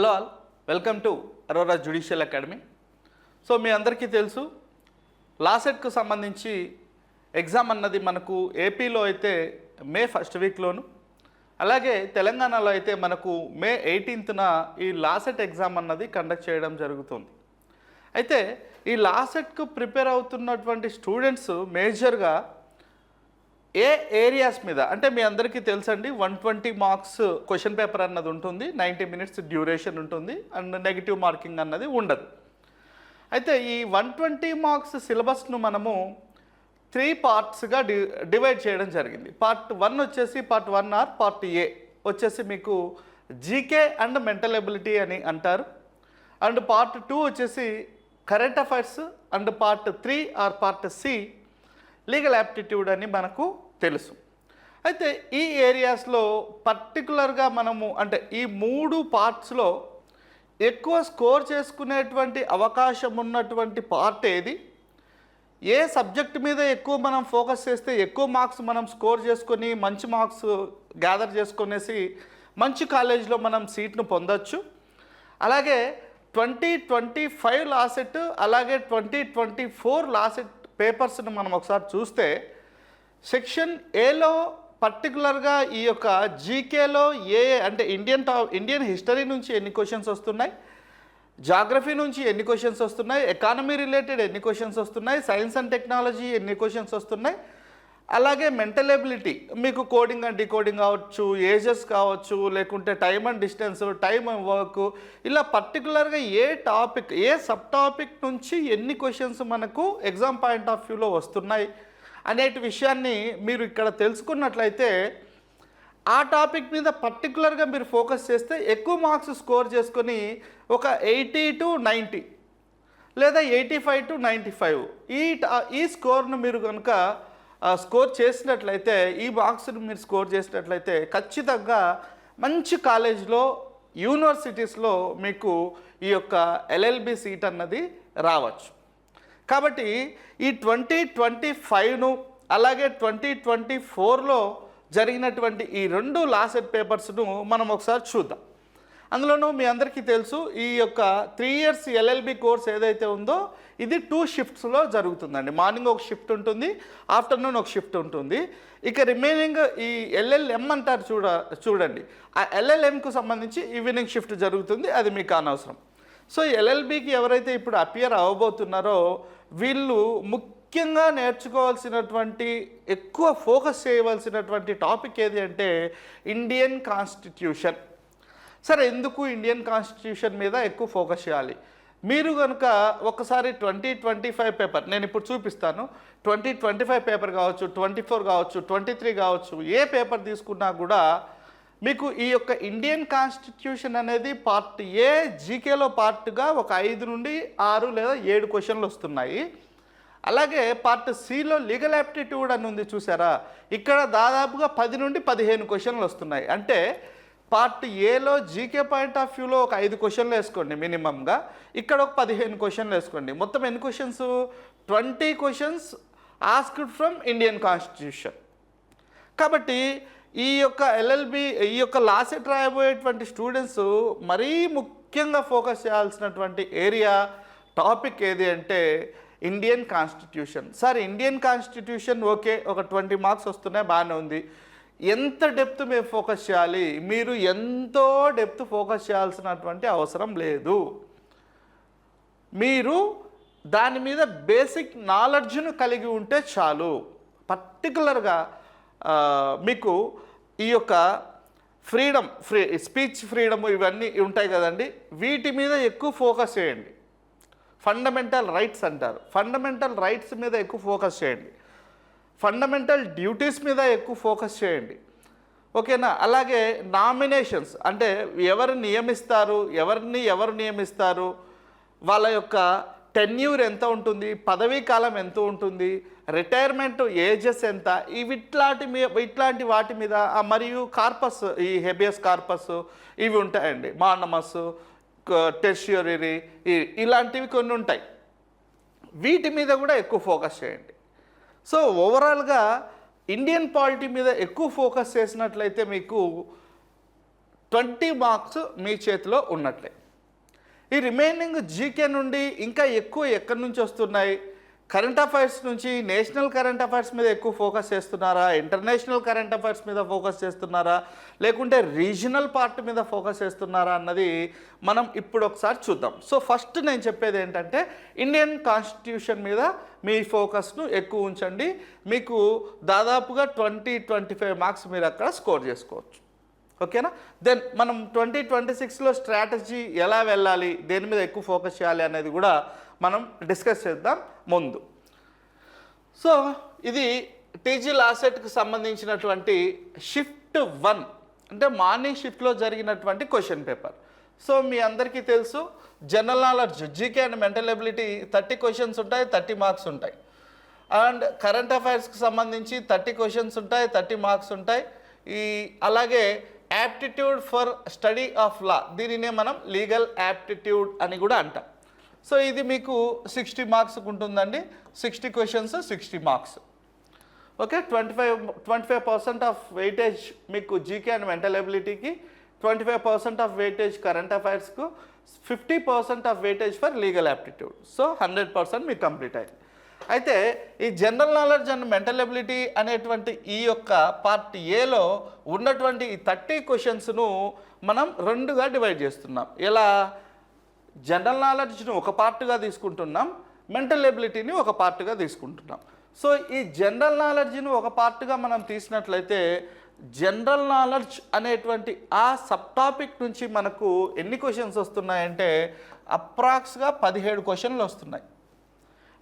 Hello all, welcome to Aurora judicial academy. So మీ అందరికీ తెలుసు, లాసెట్కు సంబంధించి ఎగ్జామ్ అన్నది మనకు ఏపీలో అయితే మే ఫస్ట్ వీక్లోను, అలాగే తెలంగాణలో అయితే మనకు మే 18న ఈ లాసెట్ ఎగ్జామ్ అన్నది కండక్ట్ చేయడం జరుగుతుంది. అయితే ఈ లాసెట్కు ప్రిపేర్ అవుతున్నటువంటి స్టూడెంట్స్ మేజర్గా ఏ ఏరియాస్ మీద అంటే మీ అందరికీ తెలుసండి, 120 మార్క్స్ క్వశ్చన్ పేపర్ అన్నది ఉంటుంది, 90 మినిట్స్ డ్యూరేషన్ ఉంటుంది అండ్ నెగిటివ్ మార్కింగ్ అన్నది ఉండదు. అయితే ఈ 120 మార్క్స్ సిలబస్ను మనము 3 పార్ట్స్గా డివైడ్ చేయడం జరిగింది. పార్ట్ 1 వచ్చేసి పార్ట్ 1 ఆర్ పార్ట్ ఏ వచ్చేసి మీకు జీకే అండ్ మెంటల్ ఎబిలిటీ అని అంటారు, అండ్ పార్ట్ 2 వచ్చేసి current affairs, and part 3 or part C legal aptitude అని మనకు తెలుసు. అయితే ఈ ఏరియాస్లో పర్టికులర్గా మనము అంటే ఈ 3 పార్ట్స్లో ఎక్కువ స్కోర్ చేసుకునేటువంటి అవకాశం ఉన్నటువంటి పార్ట్ ఏది, ఏ సబ్జెక్ట్ మీద ఎక్కువ మనం ఫోకస్ చేస్తే ఎక్కువ మార్క్స్ మనం స్కోర్ చేసుకొని మంచి మార్క్స్ గ్యాదర్ చేసుకునేసి మంచి కాలేజ్లో మనం సీట్ను పొందొచ్చు. అలాగే 2025 లాసెట్ అలాగే 2024 లాసెట్ పేపర్స్ని మనం ఒకసారి చూస్తే సెక్షన్ ఏలో పర్టికులర్గా ఈ యొక్క జీకేలో ఏ అంటే ఇండియన్ హిస్టరీ నుంచి ఎన్ని క్వశ్చన్స్ వస్తున్నాయి, జాగ్రఫీ నుంచి ఎన్ని క్వశ్చన్స్ వస్తున్నాయి, ఎకానమీ రిలేటెడ్ ఎన్ని క్వశ్చన్స్ వస్తున్నాయి, సైన్స్ అండ్ టెక్నాలజీ ఎన్ని క్వశ్చన్స్ వస్తున్నాయి, అలాగే మెంటల్ ఎబిలిటీ మీకు కోడింగ్ అండ్ డికోడింగ్ కావచ్చు, ఏజెస్ కావచ్చు, లేకుంటే time and distance, time and work, ఇలా పర్టికులర్గా ఏ టాపిక్ ఏ సబ్ టాపిక్ నుంచి ఎన్ని క్వశ్చన్స్ మనకు ఎగ్జామ్ పాయింట్ ఆఫ్ వ్యూలో వస్తున్నాయి అనేటి విషయాన్ని మీరు ఇక్కడ తెలుసుకున్నట్లయితే ఆ టాపిక్ మీద పర్టికులర్గా మీరు ఫోకస్ చేస్తే ఎక్కువ మార్క్స్ స్కోర్ చేసుకొని ఒక 80 to 90 లేదా 85 to 95 ఈ స్కోర్ను మీరు కనుక స్కోర్ చేసినట్లయితే, ఈ మార్క్స్ని మీరు స్కోర్ చేసినట్లయితే ఖచ్చితంగా మంచి కాలేజ్లో యూనివర్సిటీస్లో మీకు ఈ యొక్క ఎల్ఎల్బి సీట్ అన్నది రావచ్చు. కాబట్టి ఈ 2025ను అలాగే 2024లో జరిగినటువంటి ఈ 2 లాసెట్ పేపర్స్ను మనం ఒకసారి చూద్దాం. అందులోనూ మీ అందరికీ తెలుసు, ఈ యొక్క 3 years ఎల్ఎల్బి కోర్స్ ఏదైతే ఉందో ఇది 2 షిఫ్ట్స్లో జరుగుతుందండి. మార్నింగ్ ఒక షిఫ్ట్ ఉంటుంది, ఆఫ్టర్నూన్ ఒక షిఫ్ట్ ఉంటుంది. ఇక రిమైనింగ్ ఈ ఎల్ఎల్ఎం అంటారు చూడండి, ఆ ఎల్ఎల్ఎంకు సంబంధించి ఈవినింగ్ షిఫ్ట్ జరుగుతుంది, అది మీకు అనవసరం. సో ఎల్ఎల్బికి ఎవరైతే ఇప్పుడు అపియర్ అవ్వబోతున్నారో వీళ్ళు ముఖ్యంగా నేర్చుకోవాల్సినటువంటి ఎక్కువ ఫోకస్ చేయవలసినటువంటి టాపిక్ ఏది అంటే ఇండియన్ కాన్స్టిట్యూషన్. సరే, ఎందుకు ఇండియన్ కాన్స్టిట్యూషన్ మీద ఎక్కువ ఫోకస్ చేయాలి? మీరు కనుక ఒకసారి 2025 పేపర్ నేను ఇప్పుడు చూపిస్తాను, 2025 పేపర్ కావచ్చు, 24 కావచ్చు, 23 కావచ్చు, ఏ పేపర్ తీసుకున్నా కూడా మీకు ఈ యొక్క ఇండియన్ కాన్స్టిట్యూషన్ అనేది పార్ట్ ఏ జీకేలో పార్ట్గా ఒక 5 నుండి 6 లేదా 7 క్వశ్చన్లు వస్తున్నాయి. అలాగే పార్ట్ సిలో లీగల్ యాప్టిట్యూడ్ అని ఉంది చూసారా, ఇక్కడ దాదాపుగా 10 నుండి 15 క్వశ్చన్లు వస్తున్నాయి. అంటే పార్ట్ ఏలో జీకే పాయింట్ ఆఫ్ వ్యూలో ఒక 5 క్వశ్చన్లు వేసుకోండి మినిమంగా, ఇక్కడ ఒక 15 క్వశ్చన్లు వేసుకోండి. మొత్తం ఎన్ని questions? 20 questions asked from Indian constitution. కాబట్టి ఈ యొక్క ఎల్ఎల్బి ఈ యొక్క లాసెట్ రాయబోయేటువంటి స్టూడెంట్స్ మరీ ముఖ్యంగా ఫోకస్ చేయాల్సినటువంటి ఏరియా టాపిక్ ఏది అంటే Indian constitution. Sir, Indian constitution okay, ఒక 20 మార్క్స్ వస్తున్నాయి, బాగానే ఉంది. ఎంత డెప్త్ మేము ఫోకస్ చేయాలి? మీరు ఎంతో డెప్త్ ఫోకస్ చేయాల్సినటువంటి అవసరం లేదు. మీరు దాని మీద బేసిక్ నాలెడ్జ్ను కలిగి ఉంటే చాలు. పర్టికులర్గా మీకు ఈ యొక్క స్పీచ్ ఫ్రీడమ్ ఇవన్నీ ఉంటాయి కదండి, వీటి మీద ఎక్కువ ఫోకస్ చేయండి. ఫండమెంటల్ రైట్స్ అంటారు, ఫండమెంటల్ రైట్స్ మీద ఎక్కువ ఫోకస్ చేయండి. ఫండమెంటల్ డ్యూటీస్ మీద ఎక్కువ ఫోకస్ చేయండి, ఓకేనా? అలాగే నామినేషన్స్ అంటే ఎవరు నియమిస్తారు, వాళ్ళ యొక్క టెన్యూర్ ఎంత ఉంటుంది, పదవీ కాలం ఎంత ఉంటుంది, రిటైర్మెంట్ ఏజెస్ ఎంత, ఇట్లాంటి వాటి మీద, మరియు కార్పస్, ఈ హెబియస్ కార్పస్ ఇవి ఉంటాయండి, మానమస్, టెర్షియరీ, ఇలాంటివి కొన్ని ఉంటాయి. వీటి మీద కూడా ఎక్కువ ఫోకస్ చేయండి. సో ఓవరాల్గా ఇండియన్ పాలిటీ మీద ఎక్కువ ఫోకస్ చేసినట్లయితే మీకు 20 మార్క్స్ మీ చేతిలో ఉన్నట్లే. ఈ రిమైనింగ్ జీకే నుండి ఇంకా ఎక్కువ ఎక్కడి నుంచి వస్తున్నాయి? కరెంట్ అఫైర్స్ నుంచి నేషనల్ కరెంట్ అఫైర్స్ మీద ఎక్కువ ఫోకస్ చేస్తున్నారా, ఇంటర్నేషనల్ కరెంట్ అఫైర్స్ మీద ఫోకస్ చేస్తున్నారా, లేకుంటే రీజనల్ పార్ట్ మీద ఫోకస్ చేస్తున్నారా అన్నది మనం ఇప్పుడు ఒకసారి చూద్దాం. సో ఫస్ట్ నేను చెప్పేది ఏంటంటే ఇండియన్ కాన్స్టిట్యూషన్ మీద మీ ఫోకస్ను ఎక్కువ ఉంచండి. మీకు దాదాపుగా 20-25 మార్క్స్ మీరు అక్కడ స్కోర్ చేసుకోవచ్చు. ఓకేనా? దెన్ మనం 2026లో స్ట్రాటజీ ఎలా వెళ్ళాలి, దేని మీద ఎక్కువ ఫోకస్ చేయాలి అనేది కూడా మనం డిస్కస్ చేద్దాం ముందు. సో ఇది టీజీ లాసెట్కి సంబంధించినటువంటి షిఫ్ట్ 1 అంటే మార్నింగ్ షిఫ్ట్లో జరిగినటువంటి క్వశ్చన్ పేపర్. సో మీ అందరికీ తెలుసు general knowledge GK and mental ability 30 questions ఉంటాయి, 30 మార్క్స్ ఉంటాయి. అండ్ కరెంట్ అఫైర్స్కి సంబంధించి 30 క్వశ్చన్స్ ఉంటాయి, 30 మార్క్స్ ఉంటాయి. అలాగే aptitude for study of law, దీనినే మనం లీగల్ యాప్టిట్యూడ్ అని కూడా అంటాం. సో ఇది మీకు 60 మార్క్స్కి ఉంటుందండి. 60 questions 60 marks. Okay, 25% of weightage మీకు జీకే అండ్ మెంటల్ ఎబిలిటీకి, 25% ఆఫ్ వెయిటేజ్ కరెంట్ అఫైర్స్కు, 50% of weightage for legal aptitude. So 100% మీకు కంప్లీట్ అయింది. అయితే ఈ general knowledge and mental ability అనేటువంటి ఈ యొక్క పార్ట్ ఏలో ఉన్నటువంటి ఈ 30 క్వశ్చన్స్ను మనం 2గా డివైడ్ చేస్తున్నాం. ఎలా? జనరల్ నాలెడ్జ్ను ఒక పార్ట్గా తీసుకుంటున్నాం, మెంటల్ ఎబిలిటీని ఒక పార్ట్గా తీసుకుంటున్నాం. సో ఈ జనరల్ నాలెడ్జ్ని ఒక పార్ట్గా మనం తీసినట్లయితే జనరల్ నాలెడ్జ్ అనేటువంటి ఆ సబ్ టాపిక్ నుంచి మనకు ఎన్ని క్వశ్చన్స్ వస్తున్నాయంటే అప్రాక్స్గా 17 క్వశ్చన్లు వస్తున్నాయి.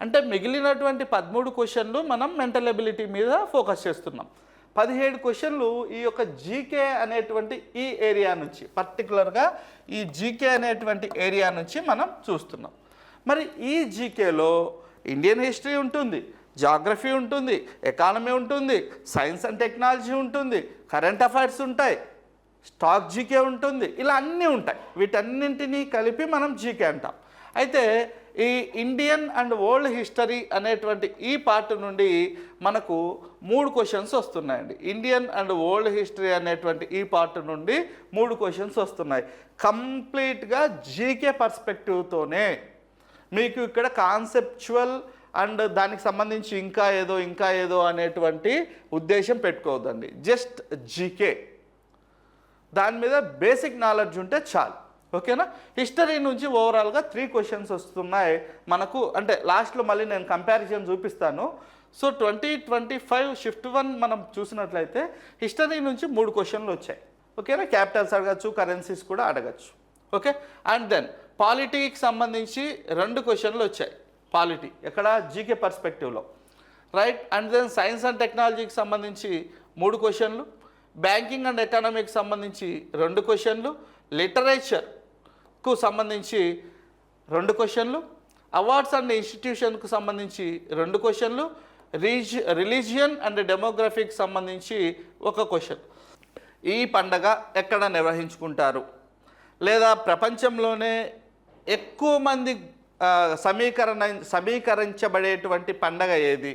అంటే మిగిలినటువంటి 13 క్వశ్చన్లు మనం మెంటల్ ఎబిలిటీ మీద ఫోకస్ చేస్తున్నాం. 17 క్వశ్చన్లు ఈ యొక్క జీకే అనేటువంటి ఈ ఏరియా నుంచి, పర్టికులర్గా ఈ జీకే అనేటువంటి ఏరియా నుంచి మనం చూస్తున్నాం. మరి ఈ జీకేలో ఇండియన్ హిస్టరీ ఉంటుంది, జాగ్రఫీ ఉంటుంది, ఎకానమీ ఉంటుంది, సైన్స్ అండ్ టెక్నాలజీ ఉంటుంది, కరెంట్ అఫైర్స్ ఉంటాయి, స్టాక్ జీకే ఉంటుంది, ఇలా అన్నీ ఉంటాయి. వీటన్నింటినీ కలిపి మనం జీకే అంటాం. అయితే ఈ ఇండియన్ అండ్ వరల్డ్ హిస్టరీ అనేటువంటి ఈ పార్ట్ నుండి మనకు 3 క్వశ్చన్స్ వస్తున్నాయండి. ఇండియన్ అండ్ వరల్డ్ హిస్టరీ అనేటువంటి ఈ పార్ట్ నుండి 3 క్వశ్చన్స్ వస్తున్నాయి. కంప్లీట్గా జీకే పర్స్పెక్టివ్తోనే. మీకు ఇక్కడ కాన్సెప్చువల్ అండ్ దానికి సంబంధించి ఇంకా ఏదో అనేటువంటి ఉద్దేశం పెట్టుకోవద్దండి. జస్ట్ జీకే, దాని మీద బేసిక్ నాలెడ్జ్ ఉంటే చాలు. ఓకేనా? హిస్టరీ నుంచి ఓవరాల్గా 3 క్వశ్చన్స్ వస్తున్నాయి మనకు. అంటే లాస్ట్లో మళ్ళీ నేను కంపారిజన్ చూపిస్తాను. సో 2025 షిఫ్ట్ 1 మనం చూసినట్లయితే హిస్టరీ నుంచి 3 క్వశ్చన్లు వచ్చాయి. ఓకేనా? క్యాపిటల్స్ అడగచ్చు, కరెన్సీస్ కూడా అడగచ్చు. ఓకే, అండ్ దెన్ పాలిటీకి సంబంధించి 2 క్వశ్చన్లు వచ్చాయి. పాలిటీ ఎక్కడ? జీకే పర్స్పెక్టివ్లో, right. And then science and టెక్నాలజీకి సంబంధించి 3 క్వశ్చన్లు, బ్యాంకింగ్ అండ్ ఎకానమీకి సంబంధించి 2 క్వశ్చన్లు, లిటరేచర్కు సంబంధించి 2 క్వశ్చన్లు, అవార్డ్స్ అండ్ ఇన్స్టిట్యూషన్కు సంబంధించి 2 క్వశ్చన్లు, రిలీజియన్ అండ్ డెమోగ్రఫీకి సంబంధించి 1 క్వశ్చన్. ఈ పండగ ఎక్కడ నిర్వహించుకుంటారు, లేదా ప్రపంచంలోనే ఎక్కువ మంది సమీకరించబడేటువంటి పండగ ఏది?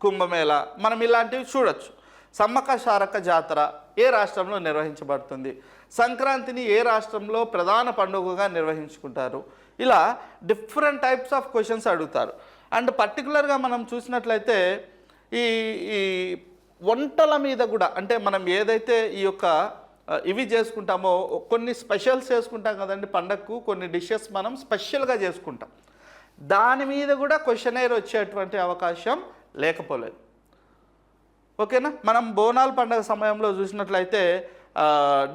కుంభమేళా. మనం ఇలాంటివి చూడొచ్చు. సమ్మక్క సారక్క జాతర ఏ రాష్ట్రంలో నిర్వహించబడుతుంది? సంక్రాంతిని ఏ రాష్ట్రంలో ప్రధాన పండుగగా నిర్వహించుకుంటారు? ఇలా డిఫరెంట్ టైప్స్ ఆఫ్ క్వశ్చన్స్ అడుగుతారు. అండ్ పర్టికులర్గా మనం చూసినట్లయితే ఈ వంటల మీద కూడా, అంటే మనం ఏదైతే ఈ యొక్క ఇవి చేసుకుంటామో, కొన్ని స్పెషల్స్ చేసుకుంటాం కదండి పండగకు, కొన్ని డిషెస్ మనం స్పెషల్గా చేసుకుంటాం, దాని మీద కూడా క్వశ్చనైర్ వచ్చేటువంటి అవకాశం లేకపోలేదు. ఓకేనా? మనం బోనాల పండుగ సమయంలో చూసినట్లయితే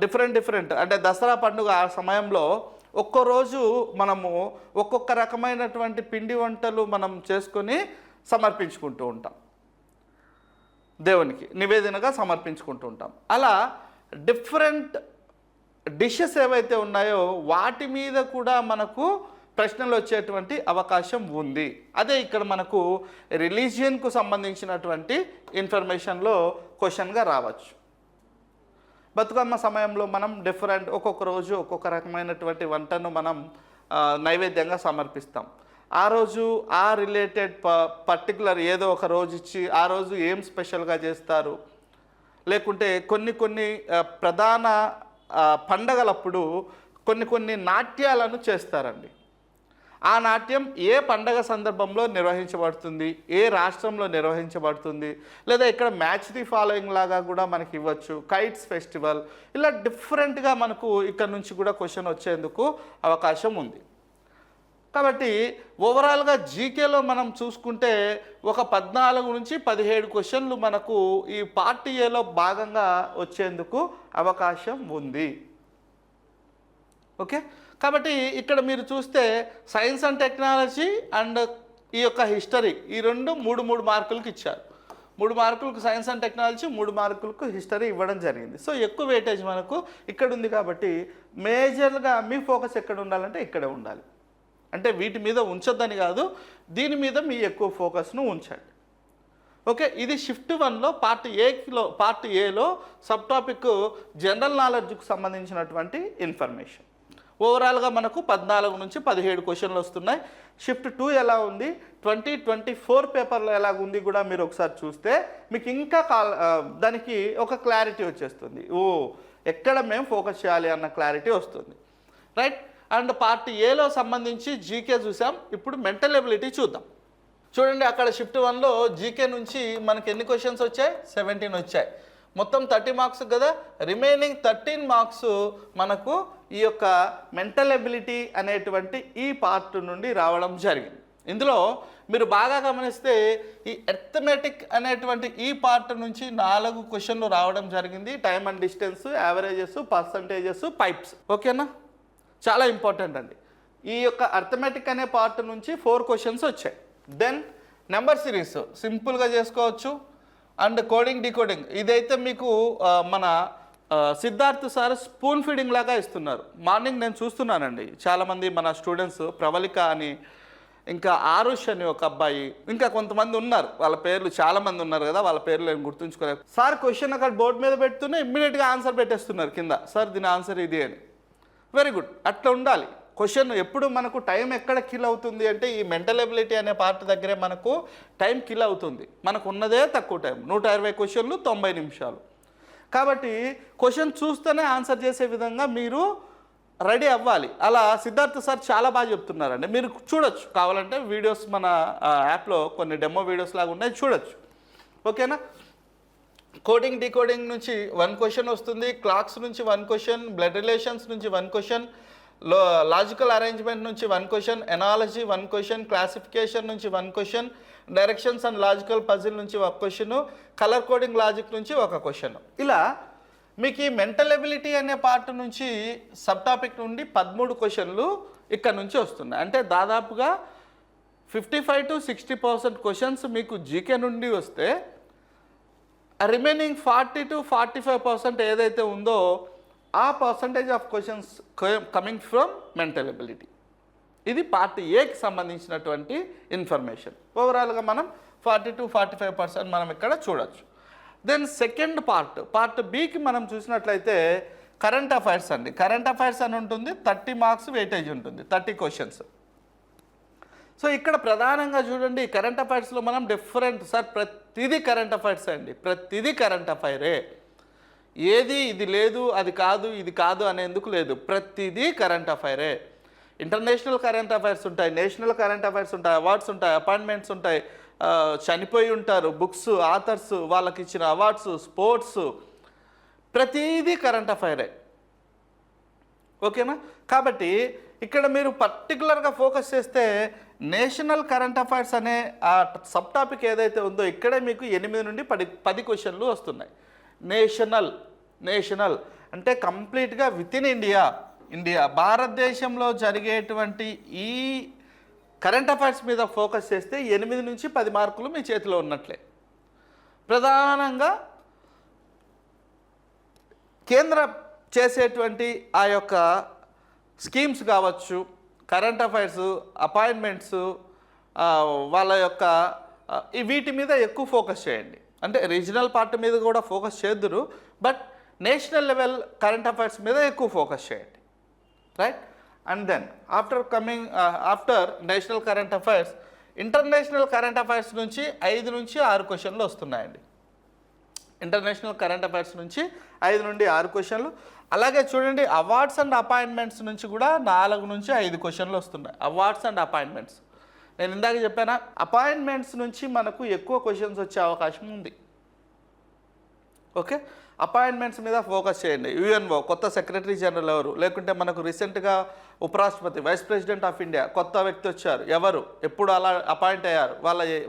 డిఫరెంట్ అంటే దసరా పండుగ ఆ సమయంలో ఒక్కరోజు మనము ఒక్కొక్క రకమైనటువంటి పిండి వంటలు మనం చేసుకొని సమర్పించుకుంటూ ఉంటాం, దేవునికి నివేదనగా సమర్పించుకుంటూ ఉంటాం. అలా డిఫరెంట్ డిషెస్ ఏవైతే ఉన్నాయో వాటి మీద కూడా మనకు ప్రశ్నలు వచ్చేటువంటి అవకాశం ఉంది. అదే ఇక్కడ మనకు రిలీజియన్కు సంబంధించినటువంటి ఇన్ఫర్మేషన్లో క్వశ్చన్గా రావచ్చు. బతుకమ్మ సమయంలో మనం డిఫరెంట్ ఒక్కొక్క రోజు ఒక్కొక్క రకమైనటువంటి వంటను మనం నైవేద్యంగా సమర్పిస్తాం. ఆ రోజు ఆ రిలేటెడ్ పర్టికులర్ ఏదో ఒక రోజు ఇచ్చి ఆ రోజు ఏం స్పెషల్గా చేస్తారు, లేకుంటే కొన్ని ప్రధాన పండగలప్పుడు కొన్ని నాట్యాలను చేస్తారండి. ఆ నాట్యం ఏ పండగ సందర్భంలో నిర్వహించబడుతుంది, ఏ రాష్ట్రంలో నిర్వహించబడుతుంది, లేదా ఇక్కడ మ్యాచ్ ది ఫాలోయింగ్ లాగా కూడా మనకి ఇవ్వచ్చు. కైట్స్ ఫెస్టివల్, ఇలా డిఫరెంట్గా మనకు ఇక్కడ నుంచి కూడా క్వశ్చన్ వచ్చేందుకు అవకాశం ఉంది. కాబట్టి ఓవరాల్గా జీకేలో మనం చూసుకుంటే ఒక 14 నుంచి 17 క్వశ్చన్లు మనకు ఈ పార్ట్ ఏలో భాగంగా వచ్చేందుకు అవకాశం ఉంది. ఓకే, కాబట్టి ఇక్కడ మీరు చూస్తే సైన్స్ అండ్ టెక్నాలజీ అండ్ ఈ యొక్క హిస్టరీ, ఈ రెండు 3 మార్కులకు ఇచ్చారు. 3 మార్కులకు సైన్స్ అండ్ టెక్నాలజీ, 3 మార్కులకు హిస్టరీ ఇవ్వడం జరిగింది. సో ఎక్కువ వెయిటేజ్ మనకు ఇక్కడ ఉంది. కాబట్టి మేజర్గా మీ ఫోకస్ ఎక్కడ ఉండాలంటే ఇక్కడే ఉండాలి. అంటే వీటి మీద ఉంచొద్దని కాదు, దీని మీద మీ ఎక్కువ ఫోకస్ను ఉంచండి. ఓకే, ఇది షిఫ్ట్ 1లో పార్ట్ ఏలో సబ్ టాపిక్ జనరల్ నాలెడ్జ్కు సంబంధించినటువంటి ఇన్ఫర్మేషన్. ఓవరాల్గా మనకు 14 నుంచి 17 క్వశ్చన్లు వస్తున్నాయి. షిఫ్ట్ 2 ఎలా ఉంది, 2024 పేపర్లో ఎలా ఉంది కూడా మీరు ఒకసారి చూస్తే మీకు ఇంకా దానికి ఒక క్లారిటీ వచ్చేస్తుంది. ఎక్కడ మేము ఫోకస్ చేయాలి అన్న క్లారిటీ వస్తుంది. రైట్. అండ్ పార్ట్ ఏలో సంబంధించి జీకే చూసాం. ఇప్పుడు మెంటల్ ఎబిలిటీ చూద్దాం. చూడండి, అక్కడ షిఫ్ట్ 1లో జీకే నుంచి మనకి ఎన్ని క్వశ్చన్స్ వచ్చాయి? 17 వచ్చాయి. మొత్తం 30 మార్క్స్ కదా, రిమైనింగ్ 13 మార్క్స్ మనకు ఈ యొక్క మెంటల్ ఎబిలిటీ అనేటువంటి ఈ పార్ట్ నుండి రావడం జరిగింది. ఇందులో మీరు బాగా గమనిస్తే ఈ అర్థమెటిక్ అనేటువంటి ఈ పార్ట్ నుంచి 4 క్వశ్చన్లు రావడం జరిగింది. Time and distance, averages, percentages, pipes. ఓకేనా, చాలా ఇంపార్టెంట్ అండి. ఈ యొక్క అర్థమెటిక్ అనే పార్ట్ నుంచి 4 క్వశ్చన్స్ వచ్చాయి. దెన్ నెంబర్ సిరీస్ సింపుల్గా చేసుకోవచ్చు. అండ్ కోడింగ్ డీకోడింగ్, ఇదైతే మీకు మన సిద్ధార్థ్ సార్ స్పూన్ ఫీడింగ్ లాగా ఇస్తున్నారు. మార్నింగ్ నేను చూస్తున్నానండి, చాలామంది మన స్టూడెంట్స్ ప్రవళిక అని, ఇంకా ఆరుష్ అని ఒక అబ్బాయి, ఇంకా కొంతమంది ఉన్నారు, వాళ్ళ పేర్లు చాలామంది ఉన్నారు కదా, వాళ్ళ పేర్లు నేను గుర్తుంచుకోలేదు. సార్ క్వశ్చన్ అక్కడ బోర్డు మీద పెడుతూనే ఇమ్మీడియట్గా ఆన్సర్ పెట్టేస్తున్నారు కింద, సార్ దీని ఆన్సర్ ఇది అని. వెరీ గుడ్, అట్లా ఉండాలి. క్వశ్చన్ ఎప్పుడు మనకు టైం ఎక్కడ కిల్ అవుతుంది అంటే ఈ మెంటల్ ఎబిలిటీ అనే పార్ట్ దగ్గరే మనకు టైం కిల్ అవుతుంది. మనకు ఉన్నదే తక్కువ టైం, 120 క్వశ్చన్లు 90 నిమిషాలు. కాబట్టి క్వశ్చన్ చూస్తేనే ఆన్సర్ చేసే విధంగా మీరు రెడీ అవ్వాలి. అలా సిద్ధార్థ్ సార్ చాలా బాగా చెప్తున్నారండి, మీరు చూడొచ్చు కావాలంటే వీడియోస్ మన యాప్లో కొన్ని డెమో వీడియోస్ లాగా ఉన్నాయి, చూడొచ్చు. ఓకేనా. కోడింగ్ డీకోడింగ్ నుంచి 1 క్వశ్చన్ వస్తుంది, క్లాక్స్ నుంచి 1 క్వశ్చన్, బ్లడ్ రిలేషన్స్ నుంచి 1 క్వశ్చన్, లాజికల్ అరేంజ్మెంట్ నుంచి 1 క్వశ్చన్, ఎనాలజీ 1 క్వశ్చన్, క్లాసిఫికేషన్ నుంచి 1 question, directions and logical puzzle నుంచి 1 క్వశ్చన్, కలర్ కోడింగ్ లాజిక్ నుంచి 1 క్వశ్చన్. ఇలా మీకు ఈ మెంటల్ ఎబిలిటీ అనే పార్ట్ నుంచి సబ్ టాపిక్ నుండి 13 క్వశ్చన్లు ఇక్కడ నుంచి వస్తున్నాయి. అంటే దాదాపుగా 55 to 60% క్వశ్చన్స్ మీకు జీకే నుండి వస్తే రిమైనింగ్ 40 to 45% ఏదైతే ఉందో ఆ percentage of questions coming from mental ability. ఇది పార్ట్ ఏకి సంబంధించినటువంటి ఇన్ఫర్మేషన్. ఓవరాల్గా మనం 40 to 45% మనం ఇక్కడ చూడొచ్చు. దెన్ సెకండ్ పార్ట్ బికి మనం చూసినట్లయితే కరెంట్ అఫైర్స్ అండి. కరెంట్ అఫైర్స్ అని ఉంటుంది, 30 మార్క్స్ వెయిటేజ్ ఉంటుంది, 30 క్వశ్చన్స్. సో ఇక్కడ ప్రధానంగా చూడండి, కరెంట్ అఫైర్స్లో మనం డిఫరెంట్, సార్ ప్రతిదీ కరెంట్ అఫైర్స్ అండి, ప్రతిదీ కరెంట్ అఫైరే, ఏది ఇది లేదు అది కాదు ఇది కాదు అనేందుకు లేదు, ప్రతిదీ కరెంట్ అఫైరే. ఇంటర్నేషనల్ కరెంట్ అఫైర్స్ ఉంటాయి, నేషనల్ కరెంట్ అఫైర్స్ ఉంటాయి, అవార్డ్స్ ఉంటాయి, అపాయింట్మెంట్స్ ఉంటాయి, చనిపోయి ఉంటారు, బుక్స్, ఆథర్స్, వాళ్ళకి ఇచ్చిన అవార్డ్స్, స్పోర్ట్స్, ప్రతిదీ కరెంట్ అఫైరే. ఓకేనా. కాబట్టి ఇక్కడ మీరు పర్టికులర్గా ఫోకస్ చేస్తే నేషనల్ కరెంట్ అఫైర్స్ అనే ఆ సబ్ టాపిక్ ఏదైతే ఉందో ఇక్కడే మీకు 8 నుండి 10 క్వశ్చన్లు వస్తున్నాయి. నేషనల్ అంటే కంప్లీట్గా విత్ ఇన్ ఇండియా భారతదేశంలో జరిగేటువంటి ఈ కరెంట్ అఫైర్స్ మీద ఫోకస్ చేస్తే 8 నుంచి 10 మార్కులు మీ చేతిలో ఉన్నట్లే. ప్రధానంగా కేంద్ర చేసేటువంటి ఆ యొక్క స్కీమ్స్ కావచ్చు, కరెంట్ అఫైర్స్, అపాయింట్మెంట్స్, వాళ్ళ యొక్క వీటి మీద ఎక్కువ ఫోకస్ చేయండి. అంటే రీజనల్ పార్ట్ మీద కూడా ఫోకస్ చేద్దురు, but national level current affairs మీద ఎక్కువ ఫోకస్ చేయండి. Right. And then after national current affairs, international current affairs నుంచి 5 నుంచి 6 క్వశ్చన్లు వస్తున్నాయండి. ఇంటర్నేషనల్ కరెంట్ అఫైర్స్ నుంచి 5 నుండి 6 క్వశ్చన్లు. అలాగే చూడండి అవార్డ్స్ అండ్ అపాయింట్మెంట్స్ నుంచి కూడా 4 నుంచి 5 క్వశ్చన్లు వస్తున్నాయి. అవార్డ్స్ అండ్ అపాయింట్మెంట్స్ నేను ఇందాక చెప్పానా, అపాయింట్మెంట్స్ నుంచి మనకు ఎక్కువ క్వశ్చన్స్ వచ్చే అవకాశం ఉంది. ఓకే, అపాయింట్మెంట్స్ మీద ఫోకస్ చేయండి. యుఎన్ఓ కొత్త సెక్రటరీ జనరల్ ఎవరు, లేకుంటే మనకు రీసెంట్గా ఉపరాష్ట్రపతి వైస్ ప్రెసిడెంట్ ఆఫ్ ఇండియా కొత్త వ్యక్తి వచ్చారు ఎవరు, ఎప్పుడు అలా అపాయింట్ అయ్యారు,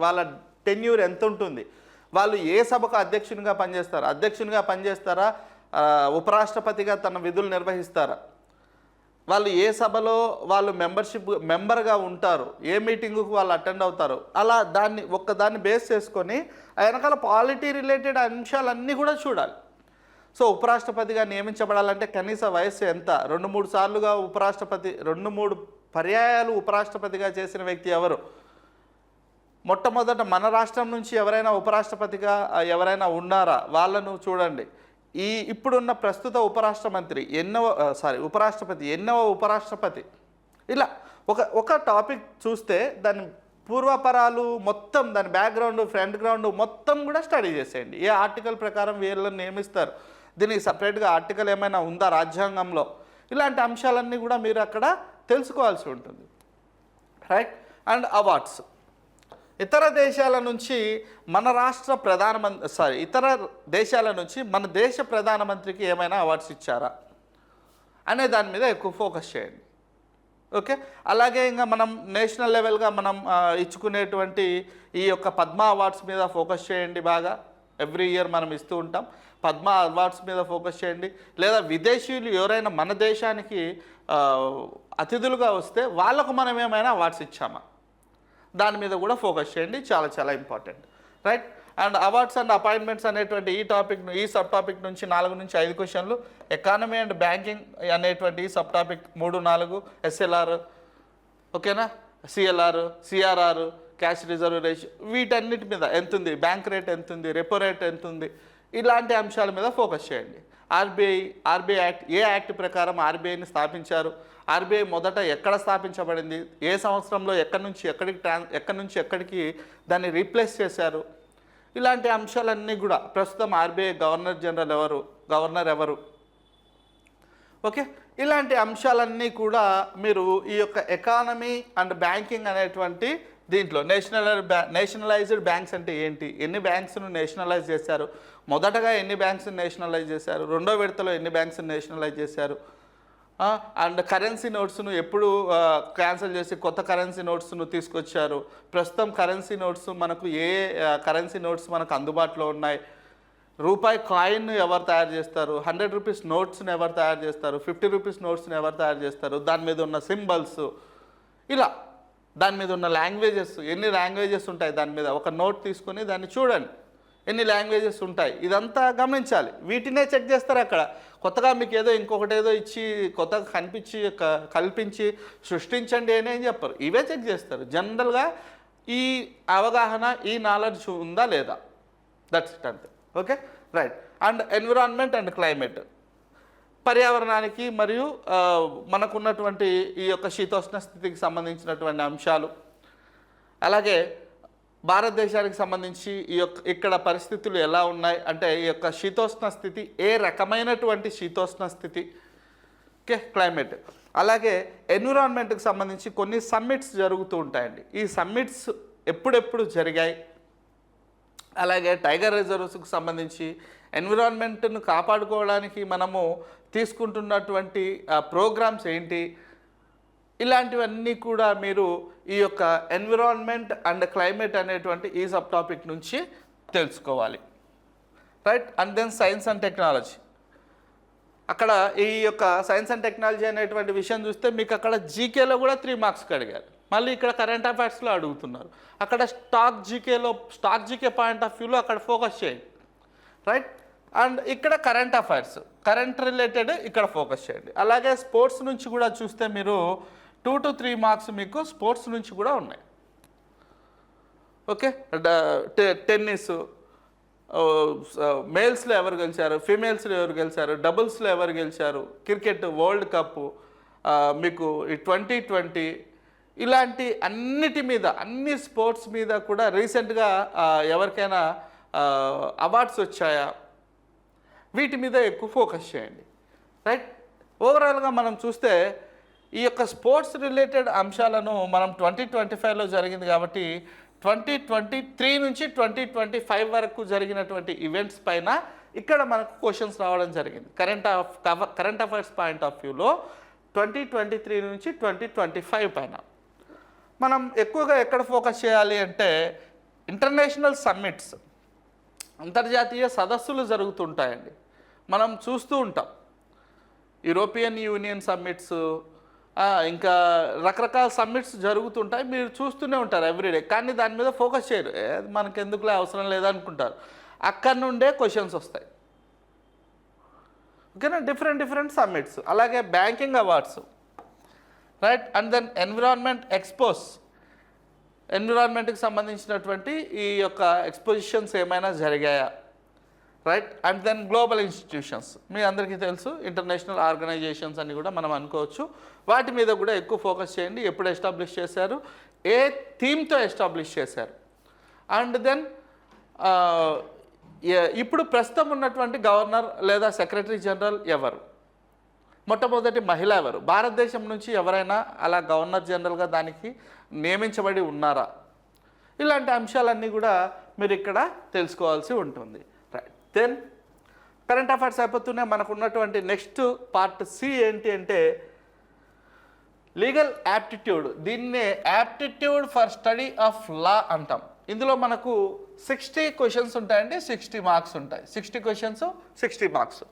వాళ్ళ టెన్యూర్ ఎంత ఉంటుంది, వాళ్ళు ఏ సభకు అధ్యక్షునిగా పనిచేస్తారా, ఉపరాష్ట్రపతిగా తన విధులు నిర్వహిస్తారా, వాళ్ళు ఏ సభలో వాళ్ళు మెంబర్గా ఉంటారు, ఏ మీటింగుకు వాళ్ళు అటెండ్ అవుతారు, అలా దాన్ని బేస్ చేసుకొని వెనకాల పాలిటీ రిలేటెడ్ అంశాలన్నీ కూడా చూడాలి. సో ఉపరాష్ట్రపతిగా నియమించబడాలంటే కనీస వయస్సు ఎంత, 2-3 సార్లుగా ఉపరాష్ట్రపతి 2-3 పర్యాయాలు ఉపరాష్ట్రపతిగా చేసిన వ్యక్తి ఎవరు, మొట్టమొదట మన రాష్ట్రం నుంచి ఎవరైనా ఉపరాష్ట్రపతిగా ఎవరైనా ఉన్నారా వాళ్ళను చూడండి. ఇప్పుడున్న ప్రస్తుత ఉపరాష్ట్రపతి ఎన్నవ ఉపరాష్ట్రపతి, ఇలా ఒక టాపిక్ చూస్తే దాని పూర్వపరాలు మొత్తం, దాని బ్యాక్గ్రౌండ్ ఫ్రంట్ గ్రౌండ్ మొత్తం కూడా స్టడీ చేసేయండి. ఏ ఆర్టికల్ ప్రకారం వీళ్ళని నియమిస్తారు, దీనికి సపరేట్గా ఆర్టికల్ ఏమైనా ఉందా రాజ్యాంగంలో, ఇలాంటి అంశాలన్నీ కూడా మీరు అక్కడ తెలుసుకోవాల్సి ఉంటుంది. రైట్. అండ్ అవార్డ్స్, ఇతర దేశాల నుంచి మన దేశ ప్రధానమంత్రికి ఏమైనా అవార్డ్స్ ఇచ్చారా అనే దాని మీద ఎక్కువ ఫోకస్ చేయండి. ఓకే, అలాగే ఇంకా మనం నేషనల్ లెవెల్గా మనం ఇచ్చుకునేటువంటి ఈ యొక్క పద్మ అవార్డ్స్ మీద ఫోకస్ చేయండి. బాగా ఎవ్రీ ఇయర్ మనం ఇస్తూ ఉంటాం. పద్మ అవార్డ్స్ మీద ఫోకస్ చేయండి. లేదా విదేశీయులు ఎవరైనా మన దేశానికి అతిథులుగా వస్తే వాళ్ళకు మనం ఏమైనా అవార్డ్స్ ఇచ్చామా, దాని మీద కూడా ఫోకస్ చేయండి. చాలా చాలా important. Right. And awards and appointments అనేటువంటి ఈ సబ్ టాపిక్ నుంచి 4 నుంచి 5 క్వశ్చన్లు. ఎకానమీ అండ్ బ్యాంకింగ్ అనేటువంటి ఈ సబ్ టాపిక్ 3-4, ఎస్ఎల్ఆర్, ఓకేనా, CLR, CRR, cash reserve ratio, వీటన్నిటి మీద ఎంతుంది, బ్యాంక్ రేట్ ఎంతుంది, రెపో రేట్ ఎంతుంది, ఇలాంటి అంశాల మీద ఫోకస్ చేయండి. ఆర్బీఐ యాక్ట్, ఏ యాక్ట్ ప్రకారం ఆర్బీఐని స్థాపించారు, ఆర్బీఐ మొదట ఎక్కడ స్థాపించబడింది, ఏ సంవత్సరంలో ఎక్కడి నుంచి ఎక్కడికి దాన్ని రీప్లేస్ చేశారు, ఇలాంటి అంశాలన్నీ కూడా, ప్రస్తుతం ఆర్బీఐ గవర్నర్ ఎవరు, ఓకే, ఇలాంటి అంశాలన్నీ కూడా మీరు ఈ యొక్క ఎకానమీ అండ్ బ్యాంకింగ్ అనేటువంటి దీంట్లో నేషనలైజ్డ్ బ్యాంక్స్ అంటే ఏంటి, ఎన్ని బ్యాంక్స్ను నేషనలైజ్ చేశారు, మొదటగా ఎన్ని బ్యాంక్స్ని నేషనలైజ్ చేశారు, రెండో విడతలో ఎన్ని బ్యాంక్స్ని నేషనలైజ్ చేశారు, అండ్ కరెన్సీ నోట్స్ను ఎప్పుడు క్యాన్సిల్ చేసి కొత్త కరెన్సీ నోట్స్ను తీసుకొచ్చారు, ప్రస్తుతం కరెన్సీ నోట్స్ మనకు కరెన్సీ నోట్స్ మనకు అందుబాటులో ఉన్నాయి, రూపాయి కాయిన్ ఎవరు తయారు చేస్తారు, 100 రూపీస్ నోట్స్ని ఎవరు తయారు చేస్తారు, 50 రూపీస్ నోట్స్ని ఎవరు తయారు చేస్తారు, దాని మీద ఉన్న సింబల్స్, ఇలా దాని మీద ఉన్న లాంగ్వేజెస్, ఎన్ని లాంగ్వేజెస్ ఉంటాయి దాని మీద, ఒక నోట్ తీసుకొని దాన్ని చూడండి ఎన్ని లాంగ్వేజెస్ ఉంటాయి, ఇదంతా గమనించాలి. వీటినే చెక్ చేస్తారు అక్కడ. కొత్తగా మీకు ఇంకొకటి ఇచ్చి కొత్తగా కల్పించి సృష్టించండి అని ఏం చెప్పరు, ఇవే చెక్ చేస్తారు. జనరల్గా ఈ అవగాహన, ఈ నాలెడ్జ్ ఉందా లేదా, దట్స్ ఇట్, అంతే. Okay, right. And environment and climate, పర్యావరణానికి మరియు మనకున్నటువంటి ఈ యొక్క శీతోష్ణ స్థితికి సంబంధించినటువంటి అంశాలు, అలాగే భారతదేశానికి సంబంధించి ఇక్కడ పరిస్థితులు ఎలా ఉన్నాయి అంటే ఈ యొక్క శీతోష్ణ స్థితి, ఏ రకమైనటువంటి శీతోష్ణ స్థితి, ఓకే, క్లైమేట్. అలాగే ఎన్విరాన్మెంట్కి సంబంధించి కొన్ని సమ్మిట్స్ జరుగుతూ ఉంటాయండి. ఈ సమ్మిట్స్ ఎప్పుడెప్పుడు జరిగాయి, అలాగే టైగర్ రిజర్వ్స్కి సంబంధించి ఎన్విరాన్మెంట్ను కాపాడుకోవడానికి మనము తీసుకుంటున్నటువంటి ప్రోగ్రామ్స్ ఏంటి, ఇలాంటివన్నీ కూడా మీరు ఈ యొక్క ఎన్విరాన్మెంట్ అండ్ క్లైమేట్ అనేటువంటి ఈ సబ్ టాపిక్ నుంచి తెలుసుకోవాలి. Right. And then science and technology, అక్కడ ఈ యొక్క సైన్స్ అండ్ టెక్నాలజీ అనేటువంటి విషయం చూస్తే మీకు అక్కడ జీకేలో కూడా 3 మార్క్స్కి అడిగారు, మళ్ళీ ఇక్కడ కరెంట్ అఫైర్స్లో అడుగుతున్నారు. అక్కడ స్టాక్ జీకే పాయింట్ ఆఫ్ వ్యూలో అక్కడ ఫోకస్ చేయండి. రైట్. అండ్ ఇక్కడ కరెంట్ అఫైర్స్, కరెంట్ రిలేటెడ్ ఇక్కడ ఫోకస్ చేయండి. అలాగే స్పోర్ట్స్ నుంచి కూడా చూస్తే మీరు 2 to 3 మార్క్స్ మీకు స్పోర్ట్స్ నుంచి కూడా ఉన్నాయి. ఓకే, టెన్నిస్, మేల్స్లో ఎవరు గెలిచారు, ఫీమేల్స్లో ఎవరు గెలిచారు, డబుల్స్లో ఎవరు గెలిచారు, క్రికెట్ వరల్డ్ కప్, మీకు 2020, ఇలాంటి అన్నిటి మీద, అన్ని స్పోర్ట్స్ మీద కూడా రీసెంట్గా ఎవరికైనా అవార్డ్స్ వచ్చాయా, వీటి మీద ఎక్కువ ఫోకస్ చేయండి. రైట్. ఓవరాల్గా మనం చూస్తే ఈ యొక్క స్పోర్ట్స్ రిలేటెడ్ అంశాలను మనం 2025లో జరిగింది కాబట్టి 2023 నుంచి 2025 వరకు జరిగినటువంటి ఈవెంట్స్ పైన ఇక్కడ మనకు క్వశ్చన్స్ రావడం జరిగింది. కరెంట్ అఫైర్స్ పాయింట్ ఆఫ్ వ్యూలో 2023 నుంచి 2025 పైన మనం ఎక్కువగా ఎక్కడ ఫోకస్ చేయాలి అంటే ఇంటర్నేషనల్ సమ్మిట్స్, అంతర్జాతీయ సదస్సులు జరుగుతుంటాయండి. మనం చూస్తూ ఉంటాం యూరోపియన్ యూనియన్ సమ్మిట్స్, ఇంకా రకరకాల సమ్మిట్స్ జరుగుతుంటాయి, మీరు చూస్తూనే ఉంటారు ఎవ్రీడే. కానీ దాని మీద ఫోకస్ చేయరు, మనకు ఎందుకులే అవసరం లేదనుకుంటారు. అక్కడి నుండే క్వశ్చన్స్ వస్తాయి. ఓకేనా. డిఫరెంట్ సమ్మిట్స్, అలాగే banking awards, right. And then environment expos, ఎన్విరాన్మెంట్కి సంబంధించినటువంటి ఈ యొక్క ఎక్స్పోజిషన్స్ ఏమైనా జరిగాయా, right. And then global institutions, మీ అందరికీ తెలుసు ఇంటర్నేషనల్ ఆర్గనైజేషన్స్ అని కూడా మనం అనుకోవచ్చు. వాటి మీద కూడా ఎక్కువ ఫోకస్ చేయండి. ఎప్పుడు ఎస్టాబ్లిష్ చేశారు, ఏ థీమ్తో ఎస్టాబ్లిష్ చేశారు. అండ్ దెన్ ఇప్పుడు ప్రస్తుతం ఉన్నటువంటి గవర్నర్ లేదా సెక్రటరీ జనరల్ ఎవరు, మొట్టమొదటి మహిళ ఎవరు, భారతదేశం నుంచి ఎవరైనా అలా గవర్నర్ జనరల్గా దానికి నియమించబడి ఉన్నారా, ఇలాంటి అంశాలన్నీ కూడా మీరు ఇక్కడ తెలుసుకోవాల్సి ఉంటుంది. రైట్. దెన్ కరెంట్ అఫైర్స్ అయిపోతూనే మనకు ఉన్నటువంటి నెక్స్ట్ పార్ట్ సి ఏంటి అంటే లీగల్ యాప్టిట్యూడ్. దీన్నే aptitude for study of law అంటాం. ఇందులో మనకు 60 క్వశ్చన్స్ ఉంటాయండి, 60 మార్క్స్ ఉంటాయి. 60 క్వశ్చన్స్ 60 మార్క్స్.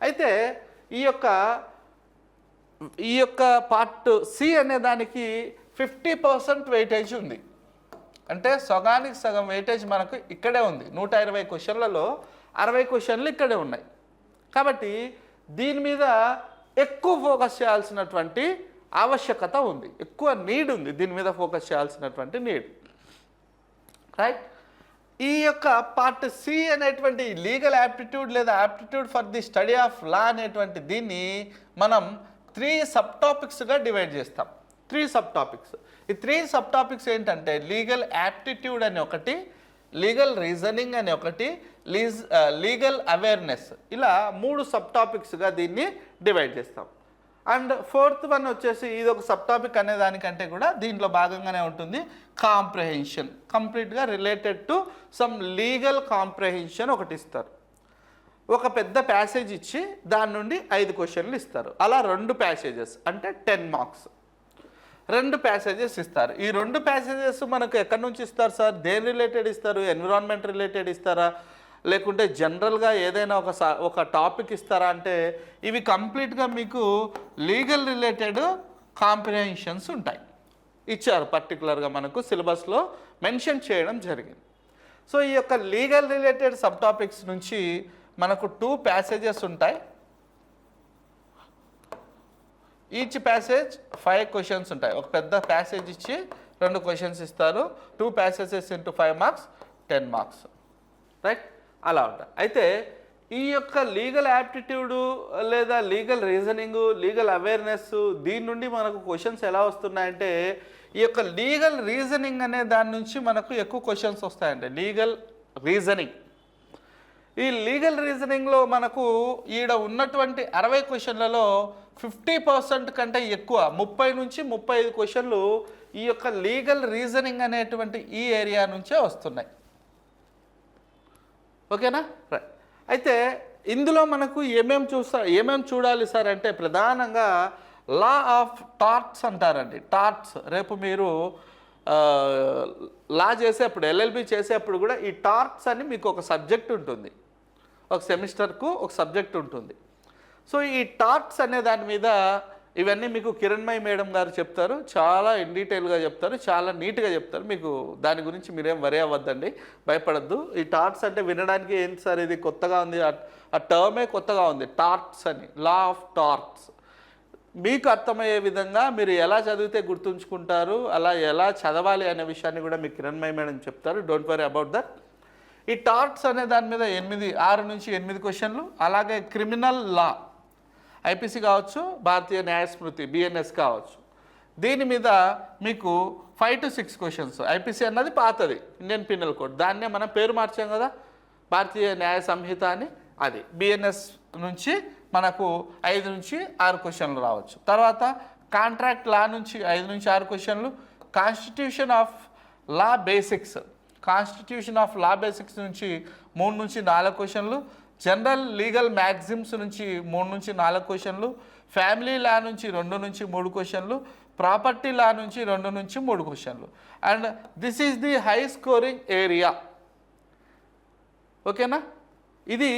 అయితే ఈ యొక్క పార్ట్ సి అనే దానికి 50% వెయిటేజ్ ఉంది. అంటే సగానికి సగం వెయిటేజ్ మనకు ఇక్కడే ఉంది. 120 క్వశ్చన్లలో 60 క్వశ్చన్లు ఇక్కడే ఉన్నాయి. కాబట్టి దీని మీద ఎక్కువ ఫోకస్ చేయాల్సినటువంటి ఆవశ్యకత ఉంది, ఎక్కువ నీడ్ ఉంది, దీని మీద ఫోకస్ చేయాల్సినటువంటి నీడ్. రైట్. ఈ యొక్క పార్ట్ సి అనేటువంటి లీగల్ యాప్టిట్యూడ్ లేదా aptitude for the study of law అనేటువంటి దీన్ని మనం 3 సబ్ టాపిక్స్గా డివైడ్ చేస్తాం. 3 సబ్ టాపిక్స్. ఈ 3 సబ్ టాపిక్స్ ఏంటంటే లీగల్ యాప్టిట్యూడ్ అని ఒకటి, లీగల్ రీజనింగ్ అని ఒకటి, లీగల్ అవేర్నెస్, ఇలా 3 సబ్ టాపిక్స్గా దీన్ని డివైడ్ చేస్తాం. అండ్ 4th వన్ వచ్చేసి ఇది ఒక సబ్ టాపిక్ అనే దానికంటే కూడా దీంట్లో భాగంగానే ఉంటుంది, కాంప్రహెన్షన్. కంప్లీట్గా related to some legal comprehension ఒకటి ఇస్తారు. ఒక పెద్ద ప్యాసేజ్ ఇచ్చి దాని నుండి 5 క్వశ్చన్లు ఇస్తారు. అలా 2 ప్యాసేజెస్ అంటే 10 మార్క్స్. 2 ప్యాసేజెస్ ఇస్తారు. ఈ 2 ప్యాసేజెస్ మనకు ఎక్కడి నుంచి ఇస్తారు సార్, దేని రిలేటెడ్ ఇస్తారు, ఎన్విరాన్మెంట్ రిలేటెడ్ ఇస్తారా, లేకుంటే జనరల్గా ఏదైనా ఒక టాపిక్ ఇస్తారా అంటే ఇవి కంప్లీట్గా మీకు లీగల్ రిలేటెడ్ కాంప్రహెన్షన్స్ ఉంటాయి, ఇచ్చారు. పర్టికులర్గా మనకు సిలబస్లో మెన్షన్ చేయడం జరిగింది. సో ఈ యొక్క లీగల్ రిలేటెడ్ సబ్ టాపిక్స్ నుంచి మనకు 2 ప్యాసేజెస్ ఉంటాయి. ఈచ్ ప్యాసేజ్ 5 క్వశ్చన్స్ ఉంటాయి. ఒక పెద్ద ప్యాసేజ్ ఇచ్చి 2 క్వశ్చన్స్ ఇస్తారు. 2 passages into 5 marks 10 marks. Right. అలా ఉంటాయి. అయితే ఈ యొక్క లీగల్ యాప్టిట్యూడు లేదా లీగల్ రీజనింగ్, లీగల్ అవేర్నెస్, దీని నుండి మనకు క్వశ్చన్స్ ఎలా వస్తున్నాయంటే ఈ యొక్క లీగల్ రీజనింగ్ అనే దాని నుంచి మనకు ఎక్కువ క్వశ్చన్స్ వస్తాయండి. లీగల్ రీజనింగ్, ఈ లీగల్ రీజనింగ్లో మనకు ఈడ ఉన్నటువంటి 60 క్వశ్చన్లలో 50% కంటే ఎక్కువ 30 నుంచి 35 క్వశ్చన్లు ఈ యొక్క లీగల్ రీజనింగ్ అనేటువంటి ఈ ఏరియా నుంచే వస్తున్నాయి. ఓకేనా. రైట్. అయితే ఇందులో మనకు ఏమేం చూడాలి సార్ అంటే ప్రధానంగా లా ఆఫ్ టార్ట్స్ అంటారండి. టార్ట్స్ రేపు మీరు లా చేసేప్పుడు, ఎల్ఎల్బి చేసేప్పుడు కూడా ఈ టార్ట్స్ అని మీకు ఒక సబ్జెక్ట్ ఉంటుంది, ఒక సెమిస్టర్కు ఒక సబ్జెక్ట్ ఉంటుంది. సో ఈ టార్ట్స్ అనే దాని మీద ఇవన్నీ మీకు కిరణ్మయి మేడం గారు చెప్తారు, చాలా ఇన్ డీటెయిల్గా చెప్తారు, చాలా నీట్గా చెప్తారు. మీకు దాని గురించి మీరేం వరి అవ్వద్దండి, భయపడద్దు. ఈ టార్ట్స్ అంటే వినడానికి ఏంటి సార్ ఇది కొత్తగా ఉంది, ఆ టర్మే కొత్తగా ఉంది, టార్ట్స్ అని, లా ఆఫ్ టార్ట్స్. మీకు అర్థమయ్యే విధంగా మీరు ఎలా చదివితే గుర్తుంచుకుంటారు, అలా ఎలా చదవాలి అనే విషయాన్ని కూడా మీకు కిరణ్మయి మేడం చెప్తారు. Don't worry about that. ఈ టార్ట్స్ అనే దాని మీద 6 నుంచి 8 క్వశ్చన్లు. అలాగే క్రిమినల్ లా, ఐపీసీ కావచ్చు, భారతీయ న్యాయస్మృతి బిఎన్ఎస్ కావచ్చు, దీని మీద మీకు 5 to 6 క్వశ్చన్స్. ఐపీసీ అన్నది పాతది, ఇండియన్ పీనల్ కోడ్, దాన్నే మనం పేరు మార్చాం కదా, భారతీయ న్యాయ సంహిత అని, అది బిఎన్ఎస్ నుంచి మనకు 5 నుంచి 6 క్వశ్చన్లు రావచ్చు. తర్వాత కాంట్రాక్ట్ లా నుంచి 5 నుంచి 6 క్వశ్చన్లు, కాన్స్టిట్యూషన్ ఆఫ్ లా బేసిక్స్ నుంచి 3 నుంచి 4 క్వశ్చన్లు, జనరల్ లీగల్ మ్యాగ్జిమ్స్ నుంచి 3 నుంచి 4 క్వశ్చన్లు, ఫ్యామిలీ లా నుంచి 2 నుంచి 3 క్వశ్చన్లు, ప్రాపర్టీ లా నుంచి 2 నుంచి 3 క్వశ్చన్లు. And this is the high scoring area. ఓకేనా? ఇది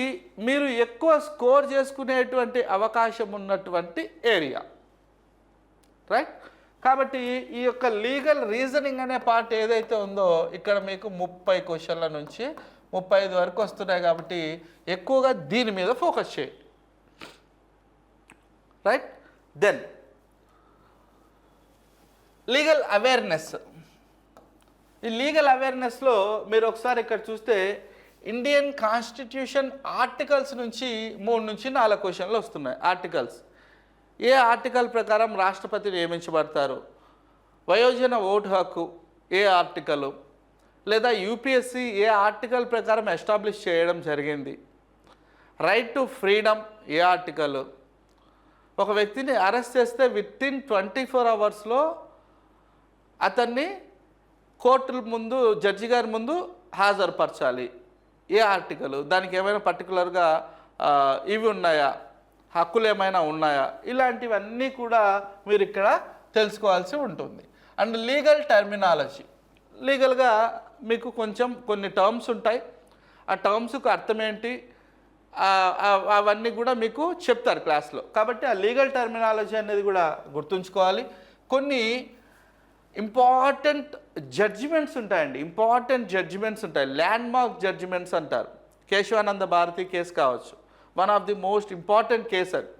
మీరు ఎక్కువ స్కోర్ చేసుకునేటువంటి అవకాశం ఉన్నటువంటి ఏరియా, రైట్? కాబట్టి ఈ యొక్క లీగల్ రీజనింగ్ అనే పార్ట్ ఏదైతే ఉందో ఇక్కడ మీకు 30 క్వశ్చన్ల నుంచి 35 వరకు వస్తున్నాయి. కాబట్టి ఎక్కువగా దీని మీద ఫోకస్ చేయండి, రైట్? Then legal awareness. ఈ లీగల్ అవేర్నెస్లో మీరు ఒకసారి ఇక్కడ చూస్తే ఇండియన్ కాన్స్టిట్యూషన్ ఆర్టికల్స్ నుంచి 3 నుంచి 4 క్వశ్చన్లు వస్తున్నాయి. ఆర్టికల్స్, ఏ ఆర్టికల్ ప్రకారం రాష్ట్రపతి నియమించబడతారు, వయోజన ఓటు హక్కు ఏ ఆర్టికల్, లేదా యూపీఎస్సీ ఏ ఆర్టికల్ ప్రకారం ఎస్టాబ్లిష్ చేయడం జరిగింది, right to freedom A article, ఒక వ్యక్తిని అరెస్ట్ చేస్తే వితిన్ 24 అవర్స్లో అతన్ని కోర్టుల ముందు, జడ్జి గారి ముందు హాజరుపరచాలి ఏ ఆర్టికల్, దానికి ఏమైనా పర్టికులర్గా ఇవి ఉన్నాయా, హక్కులు ఏమైనా ఉన్నాయా, ఇలాంటివన్నీ కూడా మీరు ఇక్కడ తెలుసుకోవాల్సి ఉంటుంది. అండ్ లీగల్ టర్మినాలజీ, లీగల్గా మీకు కొన్ని టర్మ్స్ ఉంటాయి, ఆ టర్మ్స్కు అర్థం ఏంటి అవన్నీ కూడా మీకు చెప్తారు క్లాస్లో. కాబట్టి ఆ లీగల్ టర్మినాలజీ అనేది కూడా గుర్తుంచుకోవాలి. కొన్ని ఇంపార్టెంట్ జడ్జిమెంట్స్ ఉంటాయండి, ల్యాండ్ మార్క్ జడ్జిమెంట్స్ అంటారు. కేశవానంద భారతి కేసు కావచ్చు, one of the most important case అది.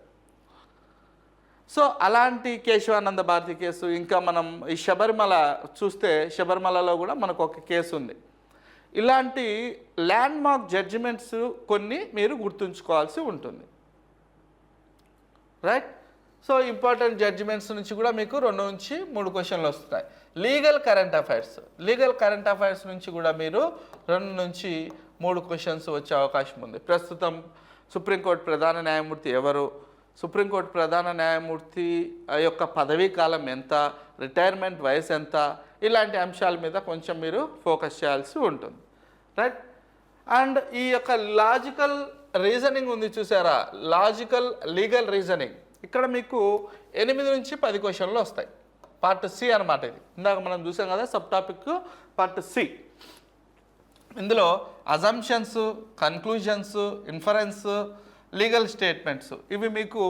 సో అలాంటి కేశవానంద భారతి కేసు, ఇంకా మనం ఈ శబరిమల చూస్తే శబరిమలలో కూడా మనకు ఒక కేసు ఉంది. ఇలాంటి ల్యాండ్ మార్క్ జడ్జిమెంట్స్ కొన్ని మీరు గుర్తుంచుకోవాల్సి ఉంటుంది, రైట్? సో ఇంపార్టెంట్ జడ్జిమెంట్స్ నుంచి కూడా మీకు 2 నుంచి 3 క్వశ్చన్లు వస్తాయి. లీగల్ కరెంట్ అఫైర్స్ నుంచి కూడా మీరు 2 నుంచి 3 క్వశ్చన్స్ వచ్చే అవకాశం ఉంది. ప్రస్తుతం సుప్రీంకోర్టు ప్రధాన న్యాయమూర్తి ఎవరు, సుప్రీంకోర్టు ప్రధాన న్యాయమూర్తి యొక్క పదవీ కాలం ఎంత, రిటైర్మెంట్ వయసు ఎంత, ఇలాంటి అంశాల మీద కొంచెం మీరు ఫోకస్ చేయాల్సి ఉంటుంది, రైట్? అండ్ ఈ యొక్క లాజికల్ రీజనింగ్ ఉంది చూసారా, లీగల్ రీజనింగ్, ఇక్కడ మీకు 8 నుంచి 10 క్వశ్చన్లు వస్తాయి. పార్ట్ సి అనమాట ఇది. ఇందాక మనం చూసాం కదా సబ్ టాపిక్ పార్ట్ సి. ఇందులో assumptions, conclusions, inference, legal statements ఇవి మీకు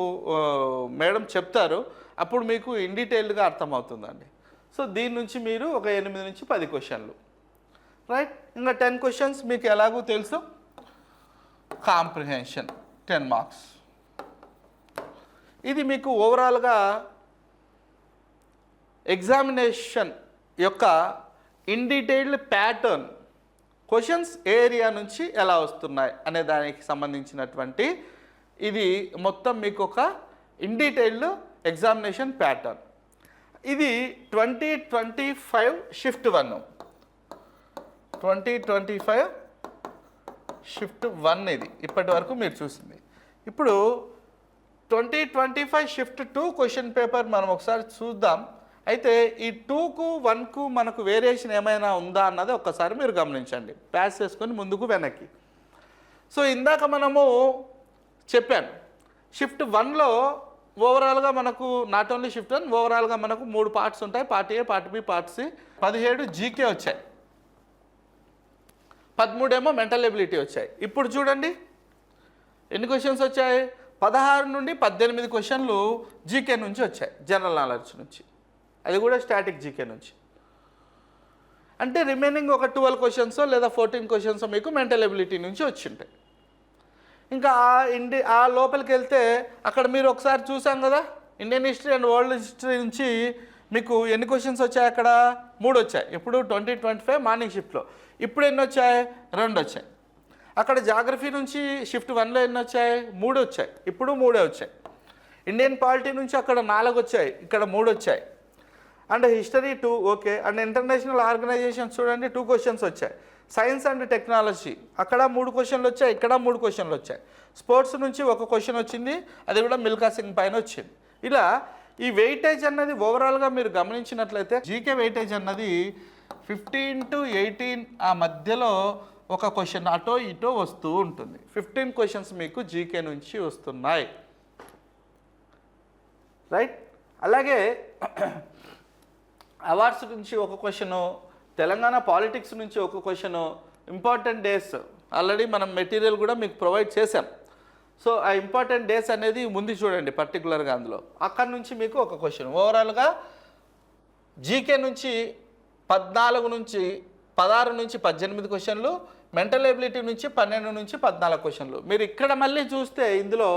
మేడం చెప్తారు, అప్పుడు మీకు ఇన్ డీటెయిల్డ్గా అర్థమవుతుందండి. సో దీని నుంచి మీరు ఒక 8 నుంచి 10 క్వశ్చన్లు, రైట్? ఇంకా 10 క్వశ్చన్స్ మీకు ఎలాగో తెలుసు. Comprehension 10 marks. ఇది మీకు ఓవరాల్గా ఎగ్జామినేషన్ యొక్క in detailed pattern, questions area నుంచి ఎలా వస్తున్నాయి అనే దానికి సంబంధించినటువంటి ఇది మొత్తం మీకు ఒక ఇన్ డీటెయిల్డ్ ఎగ్జామినేషన్ ప్యాటర్న్. ఇది 2025 షిఫ్ట్ 1, 2025 షిఫ్ట్ 1 ఇది ఇప్పటి వరకు మీరు చూసింది. ఇప్పుడు 2025 షిఫ్ట్ 2 క్వశ్చన్ పేపర్ మనం ఒకసారి చూద్దాం. అయితే ఈ 2కు 1కు మనకు వేరియేషన్ ఏమైనా ఉందా అన్నది ఒక్కసారి మీరు గమనించండి, ప్యాస్ చేసుకొని ముందుకు వెనక్కి. సో ఇందాక మనము చెప్పాను షిఫ్ట్ 1లో ఓవరాల్గా మనకు నాట్ ఓన్లీ షిఫ్ట్ 1, ఓవరాల్గా మనకు 3 పార్ట్స్ ఉంటాయి, part A, part B, part C. 17 GK వచ్చాయి, 13 ఏమో మెంటల్ ఎబిలిటీ వచ్చాయి. ఇప్పుడు చూడండి ఎన్ని క్వశ్చన్స్ వచ్చాయి, 16 నుండి 18 క్వశ్చన్లు జీకే నుంచి వచ్చాయి, జనరల్ నాలెడ్జ్ నుంచి, అది కూడా స్టాటిక్ జీకే నుంచి. అంటే రిమైనింగ్ ఒక 12 క్వశ్చన్స్ లేదా 14 క్వశ్చన్స్ మీకు మెంటల్ ఎబిలిటీ నుంచి వచ్చింటాయి. ఇంకా ఆ లోపలికి వెళ్తే అక్కడ మీరు ఒకసారి చూసాం కదా Indian history and world history నుంచి మీకు ఎన్ని క్వశ్చన్స్ వచ్చాయి, అక్కడ 3 వచ్చాయి. ఇప్పుడు 2025 మార్నింగ్ షిఫ్ట్లో. ఇప్పుడు ఎన్ని వచ్చాయి, 2 వచ్చాయి. అక్కడ జాగ్రఫీ నుంచి షిఫ్ట్ 1లో ఎన్ని వచ్చాయి, 3 వచ్చాయి. ఇప్పుడు 3 వచ్చాయి. ఇండియన్ పాలిటీ నుంచి అక్కడ 4 వచ్చాయి, ఇక్కడ 3 వచ్చాయి. And history 2 okay. And international organisations చూడండి 2 క్వశ్చన్స్ వచ్చాయి. సైన్స్ అండ్ టెక్నాలజీ అక్కడ 3 క్వశ్చన్లు వచ్చాయి, ఇక్కడ 3 క్వశ్చన్లు వచ్చాయి. స్పోర్ట్స్ నుంచి ఒక క్వశ్చన్ వచ్చింది, అది కూడా మిల్కా సింగ్ పైన వచ్చింది. ఇలా ఈ వెయిటేజ్ అన్నది ఓవరాల్గా మీరు గమనించినట్లయితే జీకే వెయిటేజ్ అన్నది 15 to 18 ఆ మధ్యలో ఒక క్వశ్చన్ అటో ఇటో వస్తూ ఉంటుంది. 15 క్వశ్చన్స్ మీకు జీకే నుంచి వస్తున్నాయి, రైట్. అలాగే అవార్డ్స్ నుంచి ఒక క్వశ్చను, తెలంగాణ పాలిటిక్స్ నుంచి ఒక క్వశ్చను, ఇంపార్టెంట్ డేస్ ఆల్రెడీ మనం మెటీరియల్ కూడా మీకు ప్రొవైడ్ చేసాం. సో ఆ ఇంపార్టెంట్ డేస్ అనేది ముందు చూడండి పర్టికులర్గా అందులో. అక్కడ నుంచి మీకు ఒక క్వశ్చన్. ఓవరాల్గా జీకే నుంచి 16 నుంచి 18 క్వశ్చన్లు, మెంటల్ ఎబిలిటీ నుంచి 12 నుంచి 14 క్వశ్చన్లు. మీరు ఇక్కడ మళ్ళీ చూస్తే ఇందులో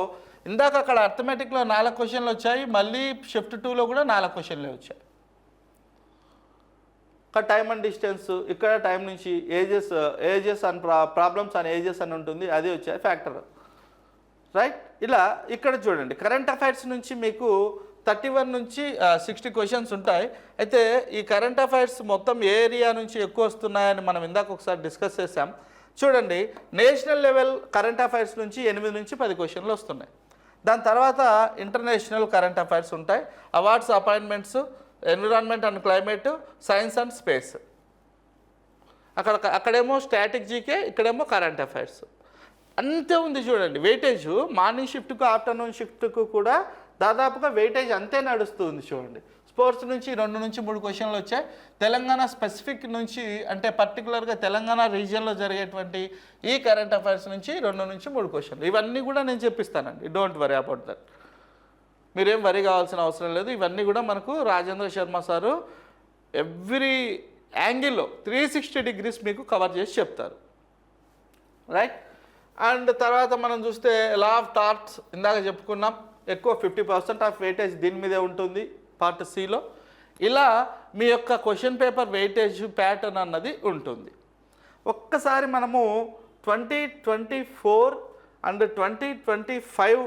ఇందాక అక్కడ అర్థమెటిక్లో 4 క్వశ్చన్లు వచ్చాయి, మళ్ళీ షిఫ్ట్ 2లో కూడా 4 క్వశ్చన్లే వచ్చాయి. ఇక్కడ టైమ్ అండ్ డిస్టెన్స్, ఇక్కడ టైం నుంచి ages and problems and ages అని ఉంటుంది, అది వచ్చాయి ఫ్యాక్టర్, రైట్. ఇలా ఇక్కడ చూడండి కరెంట్ అఫైర్స్ నుంచి మీకు 31 నుంచి 60 క్వశ్చన్స్ ఉంటాయి. అయితే ఈ కరెంట్ అఫైర్స్ మొత్తం ఏ ఏరియా నుంచి ఎక్కువ వస్తున్నాయని మనం ఇందాక ఒకసారి డిస్కస్ చేసాం. చూడండి నేషనల్ లెవెల్ కరెంట్ అఫైర్స్ నుంచి 8 నుంచి 10 క్వశ్చన్లు వస్తున్నాయి. దాని తర్వాత ఇంటర్నేషనల్ కరెంట్ అఫైర్స్ ఉంటాయి, awards, appointments, environment and climate, science and space. అక్కడేమో స్టాటిక్ జీకే, ఇక్కడేమో కరెంట్ అఫైర్స్. అంతే ఉంది చూడండి వెయిటేజ్. మార్నింగ్ షిఫ్ట్కు ఆఫ్టర్నూన్ షిఫ్ట్కు కూడా దాదాపుగా వెయిటేజ్ అంతే నడుస్తుంది చూడండి. స్పోర్ట్స్ నుంచి 2 నుంచి 3 క్వశ్చన్లు వచ్చాయి. తెలంగాణ స్పెసిఫిక్ నుంచి అంటే పర్టికులర్గా తెలంగాణ రీజియన్లో జరిగేటువంటి ఈ కరెంట్ అఫైర్స్ నుంచి 2 నుంచి 3 క్వశ్చన్లు. ఇవన్నీ కూడా నేను చెప్పిస్తానండి, డోంట్ వరీ అబౌట్ దట్. మీరేం వరీ కావాల్సిన అవసరం లేదు. ఇవన్నీ కూడా మనకు రాజేంద్ర శర్మ సారు ఎవ్రీ యాంగిల్లో 360 degrees మీకు కవర్ చేసి చెప్తారు, రైట్. అండ్ తర్వాత మనం చూస్తే లా ఆఫ్ టార్ట్స్ ఇందాక చెప్పుకున్నాం, ఎక్కువ 50% ఆఫ్ వెయిటేజ్ దీని మీదే ఉంటుంది పార్ట్ సిలో. ఇలా మీ యొక్క క్వశ్చన్ పేపర్ వెయిటేజ్ ప్యాటర్న్ అన్నది ఉంటుంది. ఒక్కసారి మనము 2024 అండ్ 2025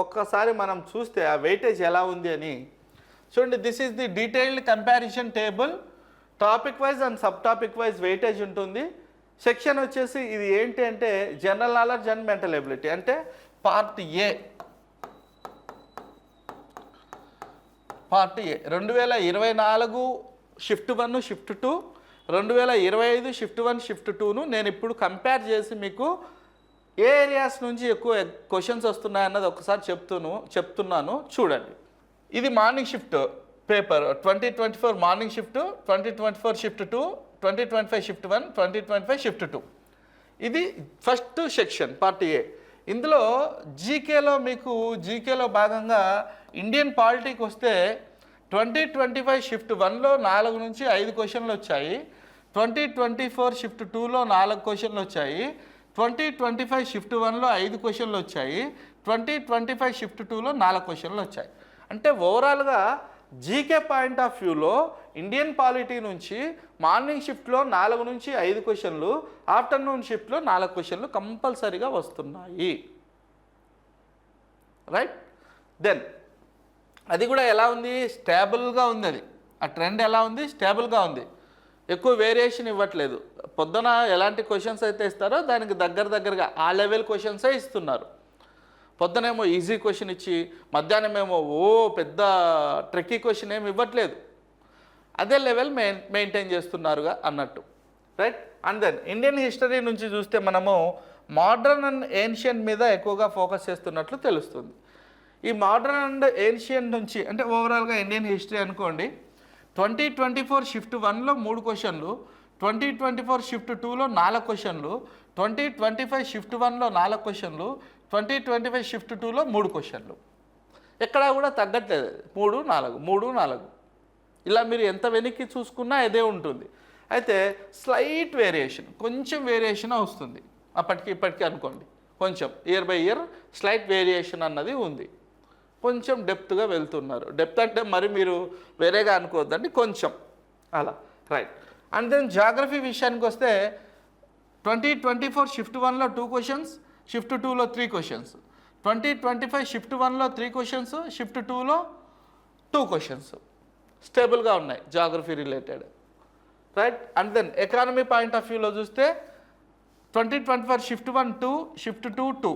ఒక్కసారి మనం చూస్తే ఆ వెయిటేజ్ ఎలా ఉంది అని చూడండి. This is the detailed comparison table. Topic wise and sub topic wise weightage ఉంటుంది. సెక్షన్ వచ్చేసి ఇది ఏంటి అంటే general knowledge and mental ability, అంటే part A. 2024 shift 1 shift 2, 2025 shift 1 shift 2ను నేను ఇప్పుడు కంపేర్ చేసి మీకు ఏ ఏరియాస్ నుంచి ఎక్కువ క్వశ్చన్స్ వస్తున్నాయన్నది ఒకసారి చెప్తున్నాను చూడండి. ఇది morning shift paper 2024 morning shift, 2024 shift 2, 2025 shift 1, 2025 shift 2. ఇది ఫస్ట్ సెక్షన్ పార్ట్ ఏ. ఇందులో జీకేలో భాగంగా ఇండియన్ పాలిటిక్ వస్తే 2025 షిఫ్ట్ 1లో 4 నుంచి 5 క్వశ్చన్లు వచ్చాయి, 2024 షిఫ్ట్ 2లో 4 క్వశ్చన్లు వచ్చాయి, 2025 షిఫ్ట్ 1లో 5 క్వశ్చన్లు వచ్చాయి, 2025 షిఫ్ట్ 2లో 4 క్వశ్చన్లు వచ్చాయి. అంటే ఓవరాల్గా జీకే పాయింట్ ఆఫ్ వ్యూలో ఇండియన్ పాలిటీ నుంచి మార్నింగ్ షిఫ్ట్లో 4 నుంచి 5 క్వశ్చన్లు, ఆఫ్టర్నూన్ షిఫ్ట్లో 4 క్వశ్చన్లు కంపల్సరీగా వస్తున్నాయి, రైట్. దెన్ అది కూడా ఎలా ఉంది, స్టేబుల్గా ఉంది. అది ఆ ట్రెండ్ ఎలా ఉంది, స్టేబుల్గా ఉంది, ఎక్కువ వేరియేషన్ ఇవ్వట్లేదు. పొద్దున ఎలాంటి క్వశ్చన్స్ అయితే ఇస్తారో దానికి దగ్గరగా ఆ లెవెల్ క్వశ్చన్సే ఇస్తున్నారు. పొద్దునేమో ఈజీ క్వశ్చన్ ఇచ్చి మధ్యాహ్నమేమో పెద్ద ట్రిక్కీ క్వశ్చన్ ఏమి ఇవ్వట్లేదు. అదే లెవెల్ మెయింటైన్ చేస్తున్నారుగా అన్నట్టు, right. And then Indian history నుంచి చూస్తే మనము మోడర్న్ అండ్ ఏన్షియంట్ మీద ఎక్కువగా ఫోకస్ చేస్తున్నట్లు తెలుస్తుంది. ఈ మోడర్న్ అండ్ ఏన్షియంట్ నుంచి అంటే ఓవరాల్గా ఇండియన్ హిస్టరీ అనుకోండి. 2024 షిఫ్ట్ 1లో 3 క్వశ్చన్లు, 2024 షిఫ్ట్ 2లో 4 క్వశ్చన్లు, 2025 షిఫ్ట్ 1లో 4 క్వశ్చన్లు, 2025 షిఫ్ట్ 2లో 3 క్వశ్చన్లు. ఎక్కడా కూడా తగ్గట్లేదు, 3, 4, 3, 4. ఇలా మీరు ఎంత వెనక్కి చూసుకున్నా ఇదే ఉంటుంది. అయితే స్లైట్ వేరియేషన్, కొంచెం వేరియేషన్ వస్తుంది అప్పటికి ఇప్పటికీ అనుకోండి. కొంచెం year by year slight variation అన్నది ఉంది. కొంచెం డెప్త్గా వెళ్తున్నారు. డెప్త్ అంటే మరి మీరు వేరేగా అనుకోవద్దండి, కొంచెం అలా, రైట్. అండ్ దెన్ జాగ్రఫీ విషయానికి వస్తే 2024 షిఫ్ట్ 1లో 2 క్వశ్చన్స్, షిఫ్ట్ 2లో 3 క్వశ్చన్స్, 2025 షిఫ్ట్ 1లో 3 క్వశ్చన్స్, షిఫ్ట్ 2లో 2 క్వశ్చన్స్. స్టేబుల్గా ఉన్నాయి geography related, right. And then economy point of వ్యూలో చూస్తే 2024 shift 1 2, shift 2 2,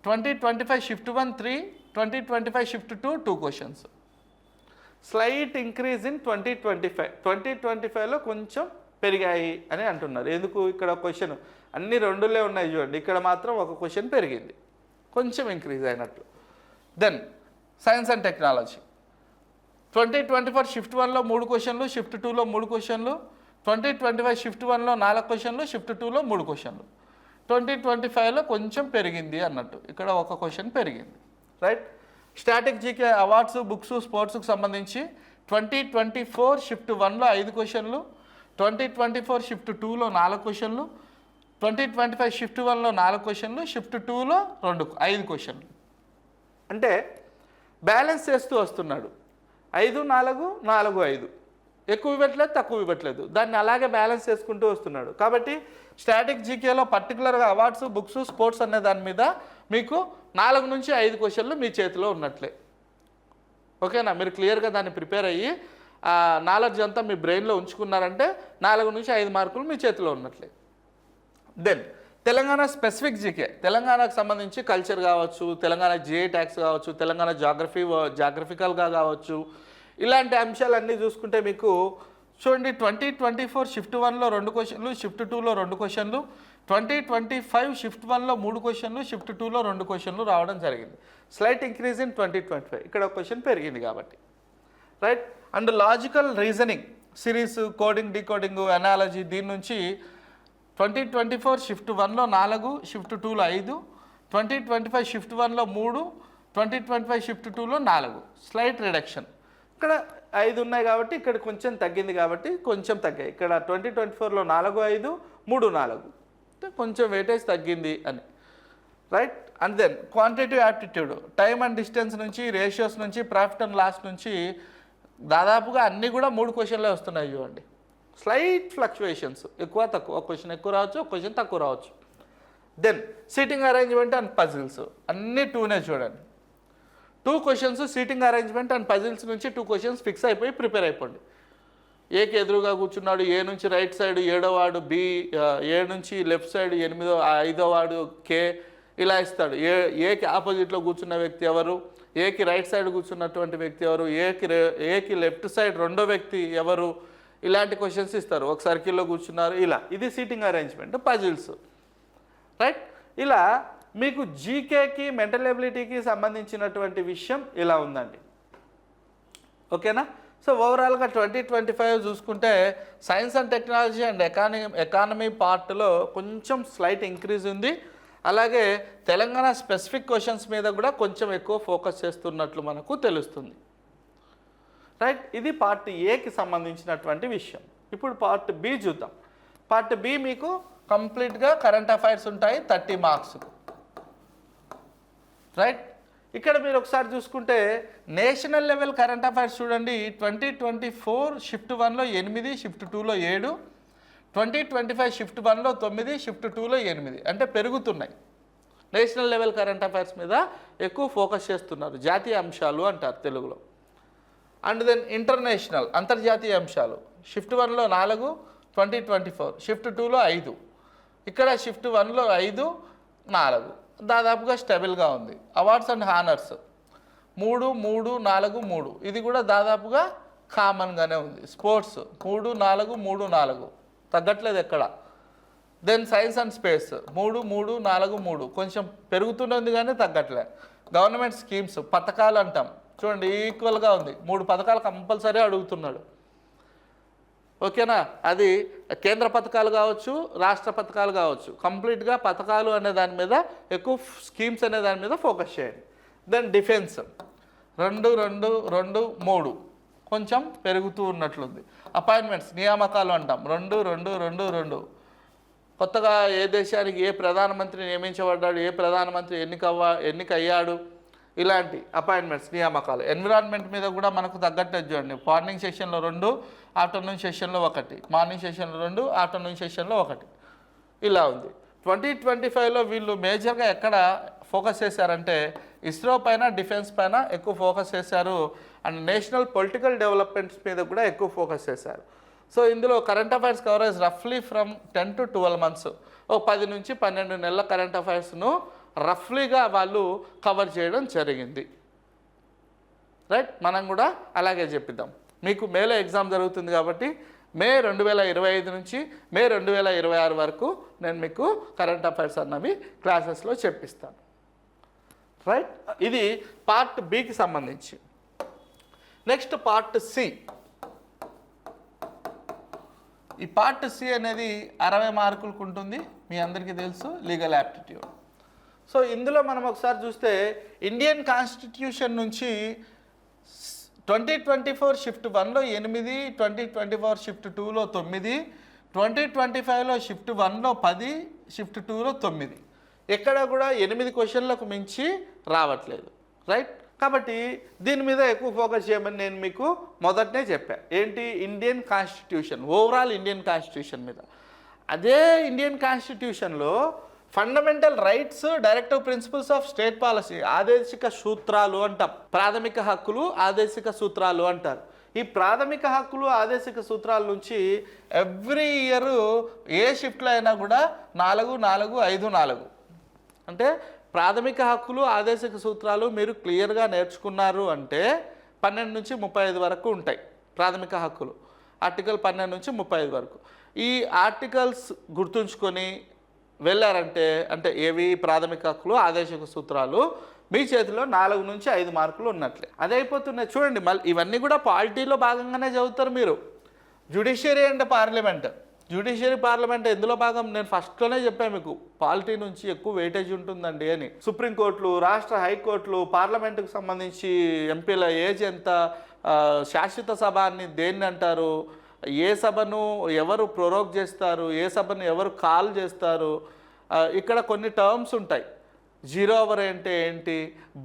2025 shift 1 3, 2025 shift 2 2 questions. Slight increase in 2025లో కొంచెం పెరిగాయి అని అంటున్నారు. ఎందుకు ఇక్కడ క్వశ్చన్ అన్ని రెండులే ఉన్నాయి చూడండి, ఇక్కడ మాత్రం ఒక క్వశ్చన్ పెరిగింది, కొంచెం ఇంక్రీజ్ అయినట్లు. Then science and technology 2024 shift 1లో 3 క్వశ్చన్లు, షిఫ్ట్ 2లో 3 క్వశ్చన్లు, 2025 షిఫ్ట్ 1లో 4 క్వశ్చన్లు, షిఫ్ట్ 2లో 3 క్వశ్చన్లు. 2025లో కొంచెం పెరిగింది అన్నట్టు, ఇక్కడ ఒక క్వశ్చన్ పెరిగింది, right. Static GK awards, books, స్పోర్ట్స్కి సంబంధించి 2024 షిఫ్ట్ 1లో 5 క్వశ్చన్లు, 2024 షిఫ్ట్ 2లో 4 క్వశ్చన్లు, 2025 షిఫ్ట్ 1లో 4 క్వశ్చన్లు, షిఫ్ట్ 2లో 5 క్వశ్చన్లు. అంటే బ్యాలెన్స్ చేస్తూ వస్తున్నాడు, 5 4 4 5, ఎక్కువ ఇవ్వట్లేదు తక్కువ ఇవ్వట్లేదు, దాన్ని అలాగే బ్యాలెన్స్ చేసుకుంటూ వస్తున్నాడు. కాబట్టి స్టాటిక్ జీకేలో పర్టికులర్గా అవార్డ్స్, బుక్స్, స్పోర్ట్స్ అనే దాని మీద మీకు 4 నుంచి 5 క్వశ్చన్లు మీ చేతిలో ఉన్నట్లే. ఓకేనా, మీరు క్లియర్గా దాన్ని ప్రిపేర్ అయ్యి ఆ నాలెడ్జ్ అంతా మీ బ్రెయిన్లో ఉంచుకున్నారంటే 4 నుంచి 5 మార్కులు మీ చేతిలో ఉన్నట్లే. దెన్ తెలంగాణ స్పెసిఫిక్ జీకే, తెలంగాణకు సంబంధించి కల్చర్ కావచ్చు, తెలంగాణ జిఐ ట్యాక్స్ కావచ్చు, తెలంగాణ జాగ్రఫికల్గా కావచ్చు, ఇలాంటి అంశాలన్నీ చూసుకుంటే మీకు చూడండి 2024 షిఫ్ట్ 1లో 2 క్వశ్చన్లు, షిఫ్ట్ 2లో 2 క్వశ్చన్లు, 2025 షిఫ్ట్ 1లో 3 క్వశ్చన్లు, షిఫ్ట్ 2లో 2 క్వశ్చన్లు రావడం జరిగింది. స్లైట్ ఇంక్రీజ్ ఇన్ 2025, ఇక్కడ ఒక క్వశ్చన్ పెరిగింది కాబట్టి, right. And logical reasoning, series, coding, decoding, analogy, దీని నుంచి 2024 షిఫ్ట్ 1లో 4, షిఫ్ట్ 2లో 5, 2025 షిఫ్ట్ 1లో 3, 2025 షిఫ్ట్ 2లో 4, స్లైట్ రిడక్షన్. ఇక్కడ 5 ఉన్నాయి కాబట్టి ఇక్కడ కొంచెం తగ్గింది కాబట్టి కొంచెం తగ్గాయి. ఇక్కడ 2024లో 4 5, 3 4, అంటే కొంచెం వెయిటేజ్ తగ్గింది అని, right. And then quantitative aptitude, time and distance నుంచి, రేషియోస్ నుంచి, ప్రాఫిట్ అండ్ లాస్ నుంచి దాదాపుగా అన్నీ కూడా 3 క్వశ్చన్లే వస్తున్నాయి చూడండి. స్లైట్ ఫ్లక్చువేషన్స్, ఎక్కువ తక్కువ, ఒక క్వశ్చన్ ఎక్కువ రావచ్చు, ఒక క్వశ్చన్ తక్కువ రావచ్చు. Then seating arrangement and puzzles, అన్నీ 2నే చూడండి. 2 questions seating arrangement and puzzles నుంచి 2 క్వశ్చన్స్ ఫిక్స్ అయిపోయి ప్రిపేర్ అయిపోండి. ఏకి ఎదురుగా కూర్చున్నాడు, ఏ నుంచి రైట్ సైడ్ 7వ వార్డు, బి ఏ నుంచి లెఫ్ట్ సైడ్ 5వ వార్డు, కే, ఇలా ఇస్తాడు. ఏకి ఆపోజిట్లో కూర్చున్న వ్యక్తి ఎవరు, ఏకి రైట్ సైడ్ కూర్చున్నటువంటి వ్యక్తి ఎవరు, ఏకి లెఫ్ట్ సైడ్ రెండో వ్యక్తి ఎవరు, ఇలాంటి క్వశ్చన్స్ ఇస్తారు. ఒక సర్కిల్లో కూర్చున్నారు, ఇలా. ఇది సీటింగ్ అరేంజ్మెంట్, పజిల్స్, రైట్. ఇలా మీకు జీకేకి, మెంటల్ ఎబిలిటీకి సంబంధించినటువంటి విషయం ఇలా ఉందండి. ఓకేనా. సో ఓవరాల్గా 2025 చూసుకుంటే science and technology and economy పార్ట్లో కొంచెం స్లైట్ ఇంక్రీజ్ ఉంది. అలాగే తెలంగాణ స్పెసిఫిక్ క్వశ్చన్స్ మీద కూడా కొంచెం ఎక్కువ ఫోకస్ చేస్తున్నట్లు మనకు తెలుస్తుంది, రైట్. ఇది పార్ట్ ఏకి సంబంధించినటువంటి విషయం. ఇప్పుడు పార్ట్ బి చూద్దాం. పార్ట్ బి మీకు కంప్లీట్గా కరెంట్ అఫైర్స్ ఉంటాయి, 30 మార్క్స్, రైట్. ఇక్కడ మీరు ఒకసారి చూసుకుంటే నేషనల్ లెవెల్ కరెంట్ అఫైర్స్ చూడండి. 2024 షిఫ్ట్ 1లో 8, షిఫ్ట్ 2లో 7, 2025 షిఫ్ట్ 1లో 9, షిఫ్ట్ 2లో 8, అంటే పెరుగుతున్నాయి. నేషనల్ లెవెల్ కరెంట్ అఫైర్స్ మీద ఎక్కువ ఫోకస్ చేస్తున్నారు, జాతీయ అంశాలు అంటారు తెలుగులో. అండ్ దెన్ ఇంటర్నేషనల్, అంతర్జాతీయ అంశాలు, షిఫ్ట్ 1లో 4, 2024, షిఫ్ట్ 2లో 5, ఇక్కడ షిఫ్ట్ 1లో 5 4, దాదాపుగా స్టెబుల్గా ఉంది. అవార్డ్స్ అండ్ హానర్స్ 3 3 4 3, ఇది కూడా దాదాపుగా కామన్గానే ఉంది. స్పోర్ట్స్ 3 4 3 4, తగ్గట్లేదు ఎక్కడ. దెన్ సైన్స్ అండ్ స్పేస్ 3 3 4 3, కొంచెం పెరుగుతున్నది కానీ తగ్గట్లే. గవర్నమెంట్ స్కీమ్స్, పథకాలు అంటాం చూడండి, ఈక్వల్గా ఉంది. 3 పథకాలు కంపల్సరీ అడుగుతున్నాడు. ఓకేనా, అది కేంద్ర పథకాలు కావచ్చు, రాష్ట్ర పథకాలు కావచ్చు, కంప్లీట్గా పథకాలు అనే దాని మీద ఎక్కువ, స్కీమ్స్ అనే దాని మీద ఫోకస్ చేయండి. దెన్ డిఫెన్స్ 2 2 2 3, కొంచెం పెరుగుతూ ఉన్నట్లుంది. అపాయింట్మెంట్స్, నియామకాలు అంటాం 2 2 2 2, కొత్తగా ఏ దేశానికి ఏ ప్రధానమంత్రి నియమించబడ్డాడు, ఏ ప్రధానమంత్రి ఎన్నికయ్యాడు, ఇలాంటి అపాయింట్మెంట్స్, నియామకాలు. ఎన్విరాన్మెంట్ మీద కూడా మనకు తగ్గట్టు చూడండి. మార్నింగ్ సెషన్లో 2, ఆఫ్టర్నూన్ సెషన్లో 1, మార్నింగ్ సెషన్లో 2, ఆఫ్టర్నూన్ సెషన్లో 1, ఇలా ఉంది. 2025లో వీళ్ళు మేజర్గా ఎక్కడ ఫోకస్ చేశారంటే ఇస్రో పైన, డిఫెన్స్ పైన ఎక్కువ ఫోకస్ చేశారు. అండ్ నేషనల్ పొలిటికల్ డెవలప్మెంట్స్ మీద కూడా ఎక్కువ ఫోకస్ చేశారు. సో ఇందులో కరెంట్ అఫైర్స్ కవరేజ్ రఫ్లీ ఫ్రమ్ 10 to 12 months, ఒక 10 నుంచి 12 నెలల కరెంట్ అఫైర్స్ను రఫ్లీగా వాళ్ళు కవర్ చేయడం జరిగింది. రైట్, మనం కూడా అలాగే చెప్పిద్దాం. మీకు మేలో ఎగ్జామ్ జరుగుతుంది కాబట్టి మే 2025 నుంచి మే 2026 వరకు నేను మీకు కరెంట్ అఫైర్స్ అన్నవి క్లాసెస్లో చెప్పిస్తాను. రైట్, ఇది పార్ట్ బికి సంబంధించి. Next part C. ఈ పార్ట్ సి అనేది 60 మార్కులకు ఉంటుంది, మీ అందరికీ తెలుసు, లీగల్ యాప్టిట్యూడ్. సో ఇందులో మనం ఒకసారి చూస్తే ఇండియన్ కాన్స్టిట్యూషన్ నుంచి 2024 షిఫ్ట్ 1లో 8, 2024 షిఫ్ట్ 2లో 9, 2025లో షిఫ్ట్ 1లో 10, షిఫ్ట్ 2లో 9. ఎక్కడ కూడా 8 క్వశ్చన్లకు మించి రావట్లేదు. రైట్, కాబట్టి దీని మీద ఎక్కువ ఫోకస్ చేయమని నేను మీకు మొదటనే చెప్పాను. ఏంటి? Indian constitution, overall Indian constitution మీద. అదే ఇండియన్ కాన్స్టిట్యూషన్లో fundamental rights, directive principles of state policy, ఆదేశిక సూత్రాలు అంటాం. ప్రాథమిక హక్కులు, ఆదేశిక సూత్రాలు అంటారు. ఈ ప్రాథమిక హక్కులు, ఆదేశిక సూత్రాల నుంచి ఎవ్రీ ఇయర్ ఏ షిఫ్ట్లో అయినా కూడా 4, 4, 5, 4 అంటే ప్రాథమిక హక్కులు, ఆదేశిక సూత్రాలు మీరు క్లియర్గా నేర్చుకున్నారు అంటే 12 నుంచి 35 వరకు ఉంటాయి ప్రాథమిక హక్కులు. ఆర్టికల్ 12 నుంచి 35 వరకు. ఈ ఆర్టికల్స్ గుర్తుంచుకొని వెళ్ళారంటే, అంటే ఏవి? ప్రాథమిక హక్కులు, ఆదేశిక సూత్రాలు, మీ చేతిలో 4 నుంచి 5 మార్కులు ఉన్నట్లే. అదే అయిపోతున్నాయి. చూడండి, మళ్ళీ ఇవన్నీ కూడా పాలిటీలో భాగంగానే చదువుతారు మీరు. Judiciary and parliament. Judiciary parliament ఎందులో భాగం? నేను ఫస్ట్లోనే చెప్పాను మీకు, పాలిటీ నుంచి ఎక్కువ వెయిటేజ్ ఉంటుందండి అని. సుప్రీంకోర్టులు, రాష్ట్ర హైకోర్టులు, పార్లమెంటుకు సంబంధించి ఎంపీల ఏజ్ ఎంత, శాశ్వత సభ అని దేన్ని అంటారు, ఏ సభను ఎవరు ప్రొరోగ్ చేస్తారు, ఏ సభను ఎవరు కాల్ చేస్తారు, ఇక్కడ కొన్ని టర్మ్స్ ఉంటాయి. 0 అవర్ అంటే ఏంటి,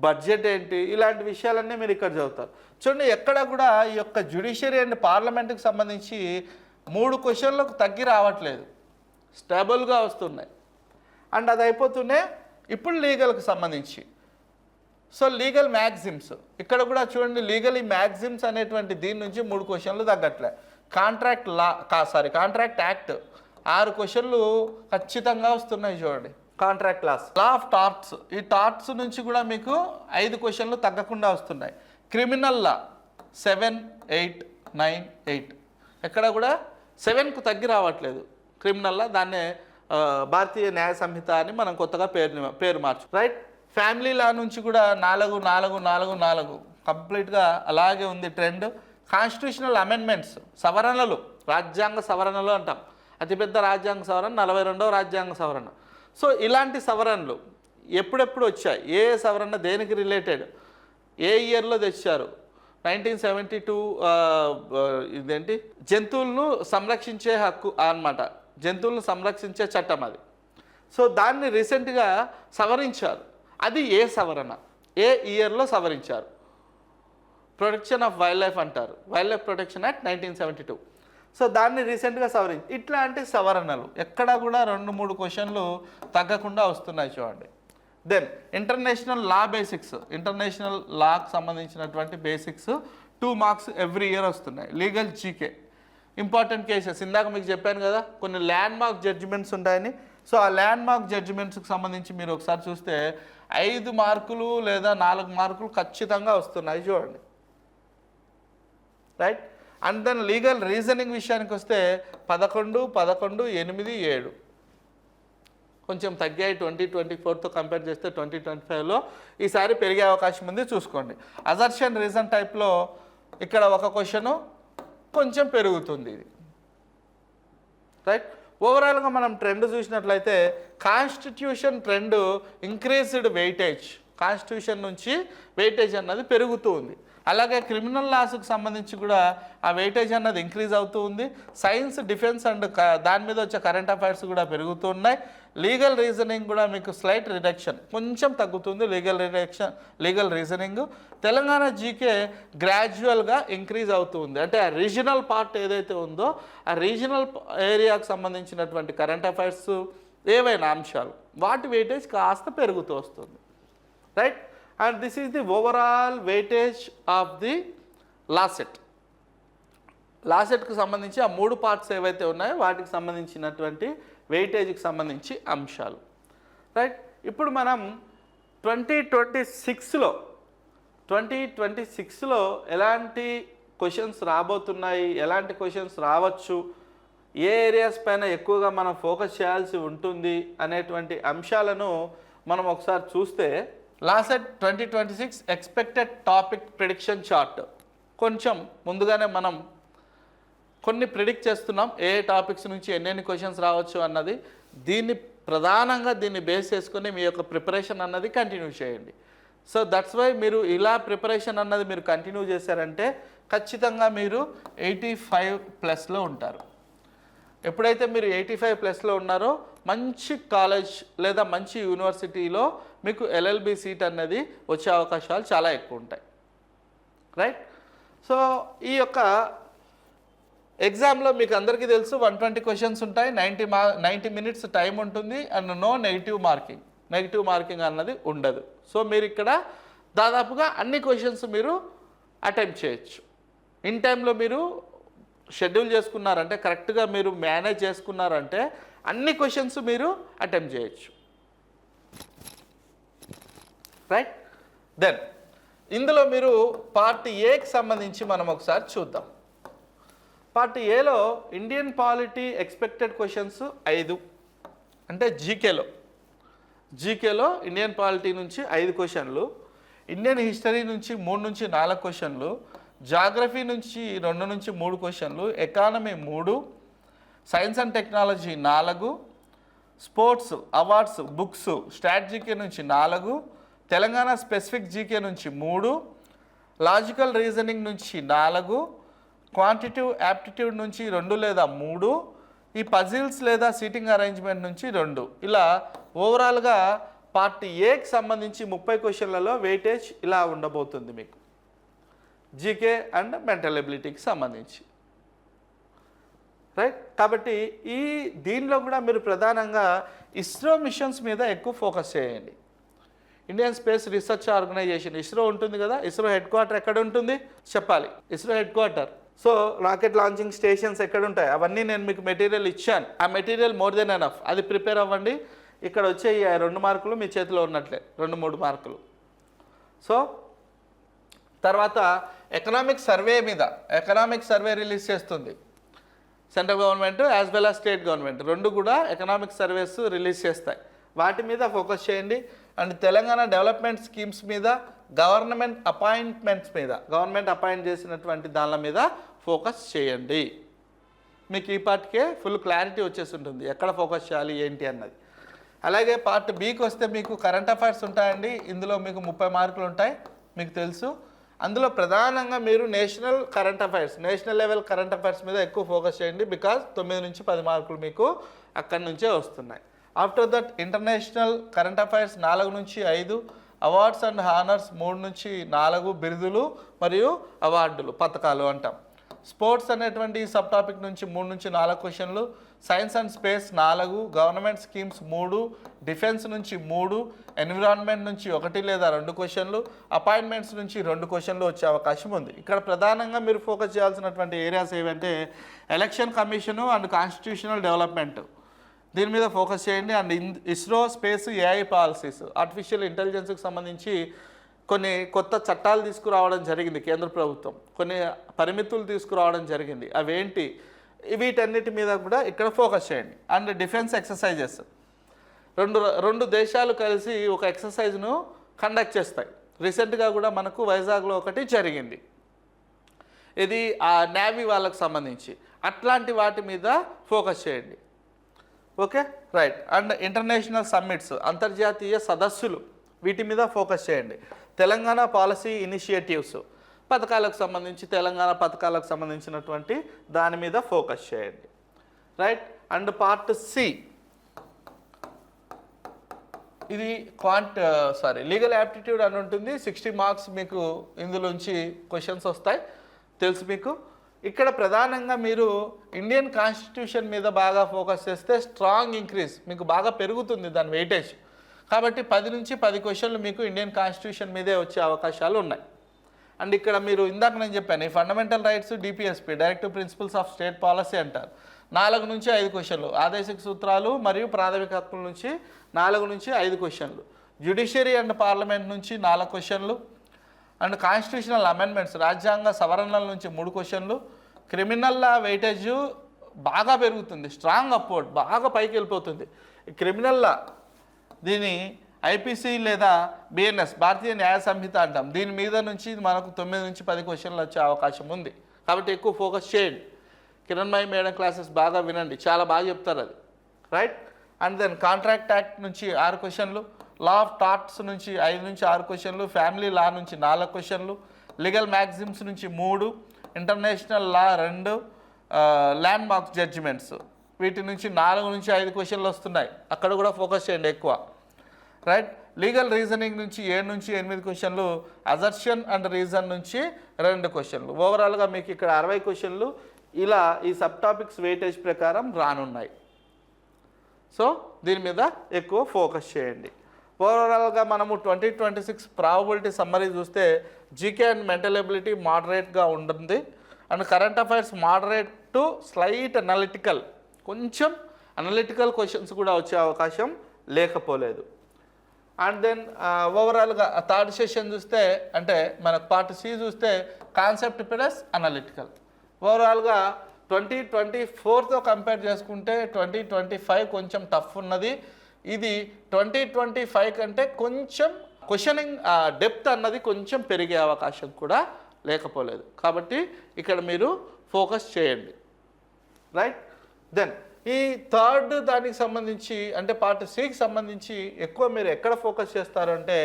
బడ్జెట్ ఏంటి, ఇలాంటి విషయాలన్నీ మీరు ఇక్కడ చదువుతారు. చూడండి, ఎక్కడ కూడా ఈ యొక్క జ్యుడిషియరీ అండ్ పార్లమెంట్కి సంబంధించి 3 క్వశ్చన్లకు తగ్గి రావట్లేదు, స్టేబుల్గా వస్తున్నాయి. అండ్ అది అయిపోతూనే ఇప్పుడు లీగల్కి సంబంధించి. సో లీగల్ మ్యాగ్జిమ్స్, ఇక్కడ కూడా చూడండి, లీగల్ ఈ మ్యాగ్జిమ్స్ అనేటువంటి దీని నుంచి 3 క్వశ్చన్లు తగ్గట్లే. కాంట్రాక్ట్ యాక్ట్ 6 క్వశ్చన్లు ఖచ్చితంగా వస్తున్నాయి. చూడండి, కాంట్రాక్ట్ లా ఆఫ్ టార్ట్స్, ఈ టార్ట్స్ నుంచి కూడా మీకు 5 క్వశ్చన్లు తగ్గకుండా వస్తున్నాయి. క్రిమినల్ లా 7, 8, 9, 8 ఎక్కడ కూడా 7కు తగ్గి రావట్లేదు క్రిమినల్ లా. దాన్నే భారతీయ న్యాయ సంహిత అని మనం కొత్తగా పేరు మార్చు. రైట్, ఫ్యామిలీ లా నుంచి కూడా 4, 4, 4, 4 కంప్లీట్గా అలాగే ఉంది ట్రెండ్. కాన్స్టిట్యూషనల్ అమెండ్మెంట్స్, సవరణలు, రాజ్యాంగ సవరణలు అంటాం. అతిపెద్ద రాజ్యాంగ సవరణ 42వ రాజ్యాంగ సవరణ. సో ఇలాంటి సవరణలు ఎప్పుడెప్పుడు వచ్చాయి, ఏ సవరణ దేనికి రిలేటెడ్, ఏ ఇయర్లో తెచ్చారు? 1972 ఇదేంటి, జంతువులను సంరక్షించే హక్కు అన్నమాట, జంతువులను సంరక్షించే చట్టం అది. సో దాన్ని రీసెంట్గా సవరించారు. అది ఏ సవరణ, ఏ ఇయర్లో సవరించారు? ప్రొటెక్షన్ ఆఫ్ వైల్డ్ లైఫ్ అంటారు, wild life protection act 1972. So దాన్ని రీసెంట్గా సవరించి, ఇట్లాంటి సవరణలు ఎక్కడ కూడా 2-3 క్వశ్చన్లు తగ్గకుండా వస్తున్నాయి. చూడండి. Then international law basics, international లాకు సంబంధించినటువంటి బేసిక్స్ 2 మార్క్స్ ఎవ్రీ ఇయర్ వస్తున్నాయి. లీగల్ జీకే, ఇంపార్టెంట్ కేసెస్, ఇందాక మీకు చెప్పాను కదా కొన్ని ల్యాండ్ మార్క్ జడ్జిమెంట్స్ ఉంటాయని. సో ఆ ల్యాండ్ మార్క్ జడ్జిమెంట్స్కి సంబంధించి మీరు ఒకసారి చూస్తే 5 మార్కులు లేదా 4 మార్కులు ఖచ్చితంగా వస్తున్నాయి. చూడండి. Right, and then legal reasoning విషయానికి వస్తే 11, 11, 8, 7 కొంచెం తగ్గాయి 2024తో కంపేర్ చేస్తే. 2025లో ఈసారి పెరిగే అవకాశం ఉంది, చూసుకోండి. అజర్షన్ రీజన్ టైప్లో ఇక్కడ ఒక క్వశ్చను కొంచెం పెరుగుతుంది ఇది. రైట్, ఓవరాల్గా మనం ట్రెండ్ చూసినట్లయితే constitution trend increased weightage, constitution నుంచి వెయిటేజ్ అన్నది పెరుగుతూ ఉంది. అలాగే క్రిమినల్ లాస్కి సంబంధించి కూడా ఆ వెయిటేజ్ అన్నది ఇంక్రీజ్ అవుతూ ఉంది. సైన్స్, డిఫెన్స్ అండ్ దాని మీద వచ్చే కరెంట్ అఫైర్స్ కూడా పెరుగుతూ ఉన్నాయి. లీగల్ రీజనింగ్ కూడా మీకు స్లైట్ రిడక్షన్, కొంచెం తగ్గుతుంది లీగల్ రీజనింగ్. తెలంగాణ జీకే గ్రాడ్యువల్గా ఇంక్రీజ్ అవుతుంది. అంటే ఆ రీజనల్ పార్ట్ ఏదైతే ఉందో ఆ రీజనల్ ఏరియాకు సంబంధించినటువంటి కరెంట్ అఫైర్స్ ఏవైనా అంశాలు వాటి వెయిటేజ్ కాస్త పెరుగుతూ వస్తుంది. Right, and this is the overall weightage of the లాసెట్కి సంబంధించి ఆ 3 పార్ట్స్ ఏవైతే ఉన్నాయో వాటికి సంబంధించినటువంటి వెయిటేజ్కి సంబంధించి అంశాలు. రైట్, ఇప్పుడు మనం 2026లో ఎలాంటి క్వశ్చన్స్ రాబోతున్నాయి, ఎలాంటి క్వశ్చన్స్ రావచ్చు, ఏ ఏరియాస్ పైన ఎక్కువగా మనం ఫోకస్ చేయాల్సి ఉంటుంది అనేటువంటి అంశాలను మనం ఒకసారి చూస్తే, LAWCET 2026 expected topic prediction chart కొంచెం ముందుగానే మనం కొన్ని ప్రిడిక్ట్ చేస్తున్నాం ఏ టాపిక్స్ నుంచి ఎన్నెన్ని క్వశ్చన్స్ రావచ్చు అన్నది. ప్రధానంగా దీన్ని బేస్ చేసుకొని మీ యొక్క ప్రిపరేషన్ అన్నది కంటిన్యూ చేయండి. సో దట్స్ వై మీరు ఇలా ప్రిపరేషన్ అన్నది మీరు కంటిన్యూ చేశారంటే ఖచ్చితంగా మీరు 85+ ఉంటారు. ఎప్పుడైతే మీరు 85+ ఉన్నారో మంచి కాలేజ్ లేదా మంచి యూనివర్సిటీలో మీకు LLB సీట్ అన్నది వచ్చే అవకాశాలు చాలా ఎక్కువ ఉంటాయి. రైట్, సో ఈ యొక్క ఎగ్జామ్లో మీకు అందరికీ తెలుసు 120 క్వశ్చన్స్ ఉంటాయి, 90 మినిట్స్ టైం ఉంటుంది అండ్ నో నెగిటివ్ మార్కింగ్ అన్నది ఉండదు. సో మీరు ఇక్కడ దాదాపుగా అన్ని క్వశ్చన్స్ మీరు అటెంప్ట్ చేయొచ్చు. ఇన్ టైంలో మీరు షెడ్యూల్ చేసుకున్నారంటే, కరెక్ట్గా మీరు మేనేజ్ చేసుకున్నారంటే అన్ని క్వశ్చన్స్ మీరు అటెంప్ట్ చేయొచ్చు. రైట్, దెన్ ఇందులో మీరు పార్ట్ ఏకి సంబంధించి మనం ఒకసారి చూద్దాం. పార్ట్ ఏలో ఇండియన్ పాలిటీ ఎక్స్పెక్టెడ్ క్వశ్చన్స్ 5, అంటే జీకేలో ఇండియన్ పాలిటీ నుంచి 5 క్వశ్చన్లు, ఇండియన్ హిస్టరీ నుంచి 3 నుంచి 4 క్వశ్చన్లు, జాగ్రఫీ నుంచి 2 నుంచి 3 క్వశ్చన్లు, economy 3, science and technology 4, sports awards books start GK నుంచి 4, తెలంగాణ స్పెసిఫిక్ జీకే నుంచి 3, లాజికల్ రీజనింగ్ నుంచి 4, క్వాంటిటివ్ యాప్టిట్యూడ్ నుంచి 2 లేదా 3, ఈ పజిల్స్ లేదా సీటింగ్ అరేంజ్మెంట్ నుంచి 2. ఇలా ఓవరాల్గా పార్ట్ ఏకి సంబంధించి 30 క్వశ్చన్లలో వెయిటేజ్ ఇలా ఉండబోతుంది మీకు జీకే అండ్ మెంటల్ ఎబిలిటీకి సంబంధించి. రైట్, కాబట్టి దీనిలో కూడా మీరు ప్రధానంగా ఇస్రో మిషన్స్ మీద ఎక్కువ ఫోకస్ చేయండి. Indian Space Research Organisation ISRO ఉంటుంది కదా, ఇస్రో హెడ్ క్వార్టర్ ఎక్కడ ఉంటుంది చెప్పాలి. ISRO head quarter. So rocket launching stations ఎక్కడ ఉంటాయి అవన్నీ నేను మీకు మెటీరియల్ ఇచ్చాను. ఆ మెటీరియల్ మోర్ దెన్ ఎనఫ్, అది ప్రిపేర్ అవ్వండి. ఇక్కడ వచ్చే ఈ 2 మార్కులు మీ చేతిలో ఉన్నట్లే, 2-3 మార్కులు. సో తర్వాత ఎకనామిక్ సర్వే రిలీజ్ చేస్తుంది central government as well as state government, 2 కూడా ఎకనామిక్ సర్వేస్ రిలీజ్ చేస్తాయి. వాటి మీద ఫోకస్ చేయండి. అండ్ తెలంగాణ డెవలప్మెంట్ స్కీమ్స్ మీద, గవర్నమెంట్ అపాయింట్ చేసినటువంటి దాని మీద ఫోకస్ చేయండి. మీకు ఈ పార్ట్కే ఫుల్ క్లారిటీ వచ్చేసి ఉంటుంది ఎక్కడ ఫోకస్ చేయాలి ఏంటి అన్నది. అలాగే పార్ట్ బికి వస్తే మీకు కరెంట్ అఫైర్స్ ఉంటాయండి. ఇందులో మీకు 30 మార్కులు ఉంటాయి, మీకు తెలుసు. అందులో ప్రధానంగా మీరు నేషనల్ లెవెల్ కరెంట్ అఫైర్స్ మీద ఎక్కువ ఫోకస్ చేయండి. బికాజ్ 9 నుంచి 10 మార్కులు మీకు అక్కడి నుంచే వస్తున్నాయి. After that international current affairs 4 నుంచి 5, అవార్డ్స్ అండ్ హానర్స్ 3 నుంచి 4 బిరుదులు మరియు అవార్డులు పథకాలు అంటాం. స్పోర్ట్స్ అనేటువంటి సబ్ టాపిక్ నుంచి 3 నుంచి 4 క్వశ్చన్లు, science and space 4, government schemes 3, defence నుంచి 3, ఎన్విరాన్మెంట్ నుంచి 1 లేదా 2 క్వశ్చన్లు, అపాయింట్మెంట్స్ నుంచి 2 క్వశ్చన్లు వచ్చే అవకాశం ఉంది. ఇక్కడ ప్రధానంగా మీరు ఫోకస్ చేయాల్సినటువంటి ఏరియాస్ ఏవంటే election commission and constitutional development, దీని మీద ఫోకస్ చేయండి. And ISRO space AI policies, artificial ఇంటెలిజెన్స్కి సంబంధించి కొన్ని కొత్త చట్టాలు తీసుకురావడం జరిగింది కేంద్ర ప్రభుత్వం, కొన్ని పరిమితులు తీసుకురావడం జరిగింది, అవేంటి వీటన్నిటి మీద కూడా ఇక్కడ ఫోకస్ చేయండి. అండ్ డిఫెన్స్ ఎక్సర్సైజెస్, రెండు దేశాలు కలిసి ఒక ఎక్సర్సైజ్ను కండక్ట్ చేస్తాయి. రీసెంట్గా కూడా మనకు వైజాగ్లో ఒకటి జరిగింది, ఇది ఆ నేవీ వాళ్ళకు సంబంధించి. అట్లాంటి వాటి మీద ఫోకస్ చేయండి. Okay, right. And international summits, అంతర్జాతీయ సదస్సులు, వీటి మీద ఫోకస్ చేయండి. తెలంగాణ పాలసీ ఇనిషియేటివ్స్, తెలంగాణ పథకాలకు సంబంధించినటువంటి దాని మీద ఫోకస్ చేయండి. రైట్. అండ్ పార్ట్ సి, ఇది లీగల్ యాప్టిట్యూడ్ అని ఉంటుంది. 60 మార్క్స్ మీకు ఇందులోంచి క్వశ్చన్స్ వస్తాయి, తెలుసు మీకు. ఇక్కడ ప్రధానంగా మీరు ఇండియన్ కాన్స్టిట్యూషన్ మీద బాగా ఫోకస్ చేస్తే స్ట్రాంగ్ ఇంక్రీజ్ మీకు బాగా పెరుగుతుంది దాని వెయిటేజ్. కాబట్టి 10 నుంచి 10 క్వశ్చన్లు మీకు ఇండియన్ కాన్స్టిట్యూషన్ మీదే వచ్చే అవకాశాలు ఉన్నాయి. అండ్ ఇక్కడ మీరు ఇందాక నేను చెప్పాను ఈ fundamental rights DPSP directive principles of state policy అంటారు. 4 నుంచి 5 క్వశ్చన్లు. ఆదేశిక సూత్రాలు మరియు ప్రాథమిక హక్కుల నుంచి 4 నుంచి 5 క్వశ్చన్లు. జ్యుడిషియరీ అండ్ పార్లమెంట్ నుంచి 4 క్వశ్చన్లు. అండ్ కాన్స్టిట్యూషనల్ అమెండ్మెంట్స్ రాజ్యాంగ సవరణల నుంచి 3 క్వశ్చన్లు. క్రిమినల్ లా వెయిటేజ్ బాగా పెరుగుతుంది, స్ట్రాంగ్ అప్వర్డ్, బాగా పైకి వెళ్ళిపోతుంది. ఈ క్రిమినల్ లా దీని ఐపీసీ లేదా బిఎన్ఎస్ భారతీయ న్యాయ సంహిత అంటాం. దీని మీద నుంచి మనకు 9 నుంచి 10 క్వశ్చన్లు వచ్చే అవకాశం ఉంది. కాబట్టి ఎక్కువ ఫోకస్ చేయండి. కిరణ్మయి మేడం క్లాసెస్ బాగా వినండి, చాలా బాగా చెప్తారు అది, right. And then contract act నుంచి 6 క్వశ్చన్లు. లా ఆఫ్ టార్ట్స్ నుంచి 5 నుంచి 6 క్వశ్చన్లు. ఫ్యామిలీ లా నుంచి 4 క్వశ్చన్లు. లీగల్ మ్యాగ్జిమ్స్ నుంచి 3. International law 2. Landmark judgements వీటి నుంచి 4 నుంచి 5 క్వశ్చన్లు వస్తున్నాయి. అక్కడ కూడా ఫోకస్ చేయండి ఎక్కువ, రైట్. లీగల్ రీజనింగ్ నుంచి 7 నుంచి 8 క్వశ్చన్లు. అజర్షన్ అండ్ రీజన్ నుంచి 2 క్వశ్చన్లు. ఓవరాల్గా మీకు ఇక్కడ 60 క్వశ్చన్లు ఇలా ఈ సబ్ టాపిక్స్ వెయిటేజ్ ప్రకారం రానున్నాయి. సో దీని మీద ఎక్కువ ఫోకస్ చేయండి. ఓవరాల్గా మనము 2026 ప్రాబబిలిటీ సమ్మరీ చూస్తే జీకే అండ్ మెంటల్ ఎబిలిటీ మోడరేట్గా ఉంటుంది. And current affairs moderate to slight analytical, కొంచెం అనలిటికల్ క్వశ్చన్స్ కూడా వచ్చే అవకాశం లేకపోలేదు. అండ్ దెన్ ఓవరాల్గా థర్డ్ సెషన్ చూస్తే అంటే మన పార్ట్ సి చూస్తే కాన్సెప్ట్ ప్లస్ అనలిటికల్. ఓవరాల్గా 2024తో కంపేర్ చేసుకుంటే 2025 కొంచెం టఫ్ ఉన్నది. ఇది 2025 కంటే కొంచెం క్వశ్చనింగ్ డెప్త్ అన్నది కొంచెం పెరిగే అవకాశం కూడా లేకపోలేదు. కాబట్టి ఇక్కడ మీరు ఫోకస్ చేయండి, రైట్. దెన్ ఈ థర్డ్ దానికి సంబంధించి అంటే పార్ట్ సికి సంబంధించి ఎక్కువ మీరు ఎక్కడ ఫోకస్ చేస్తారు అంటే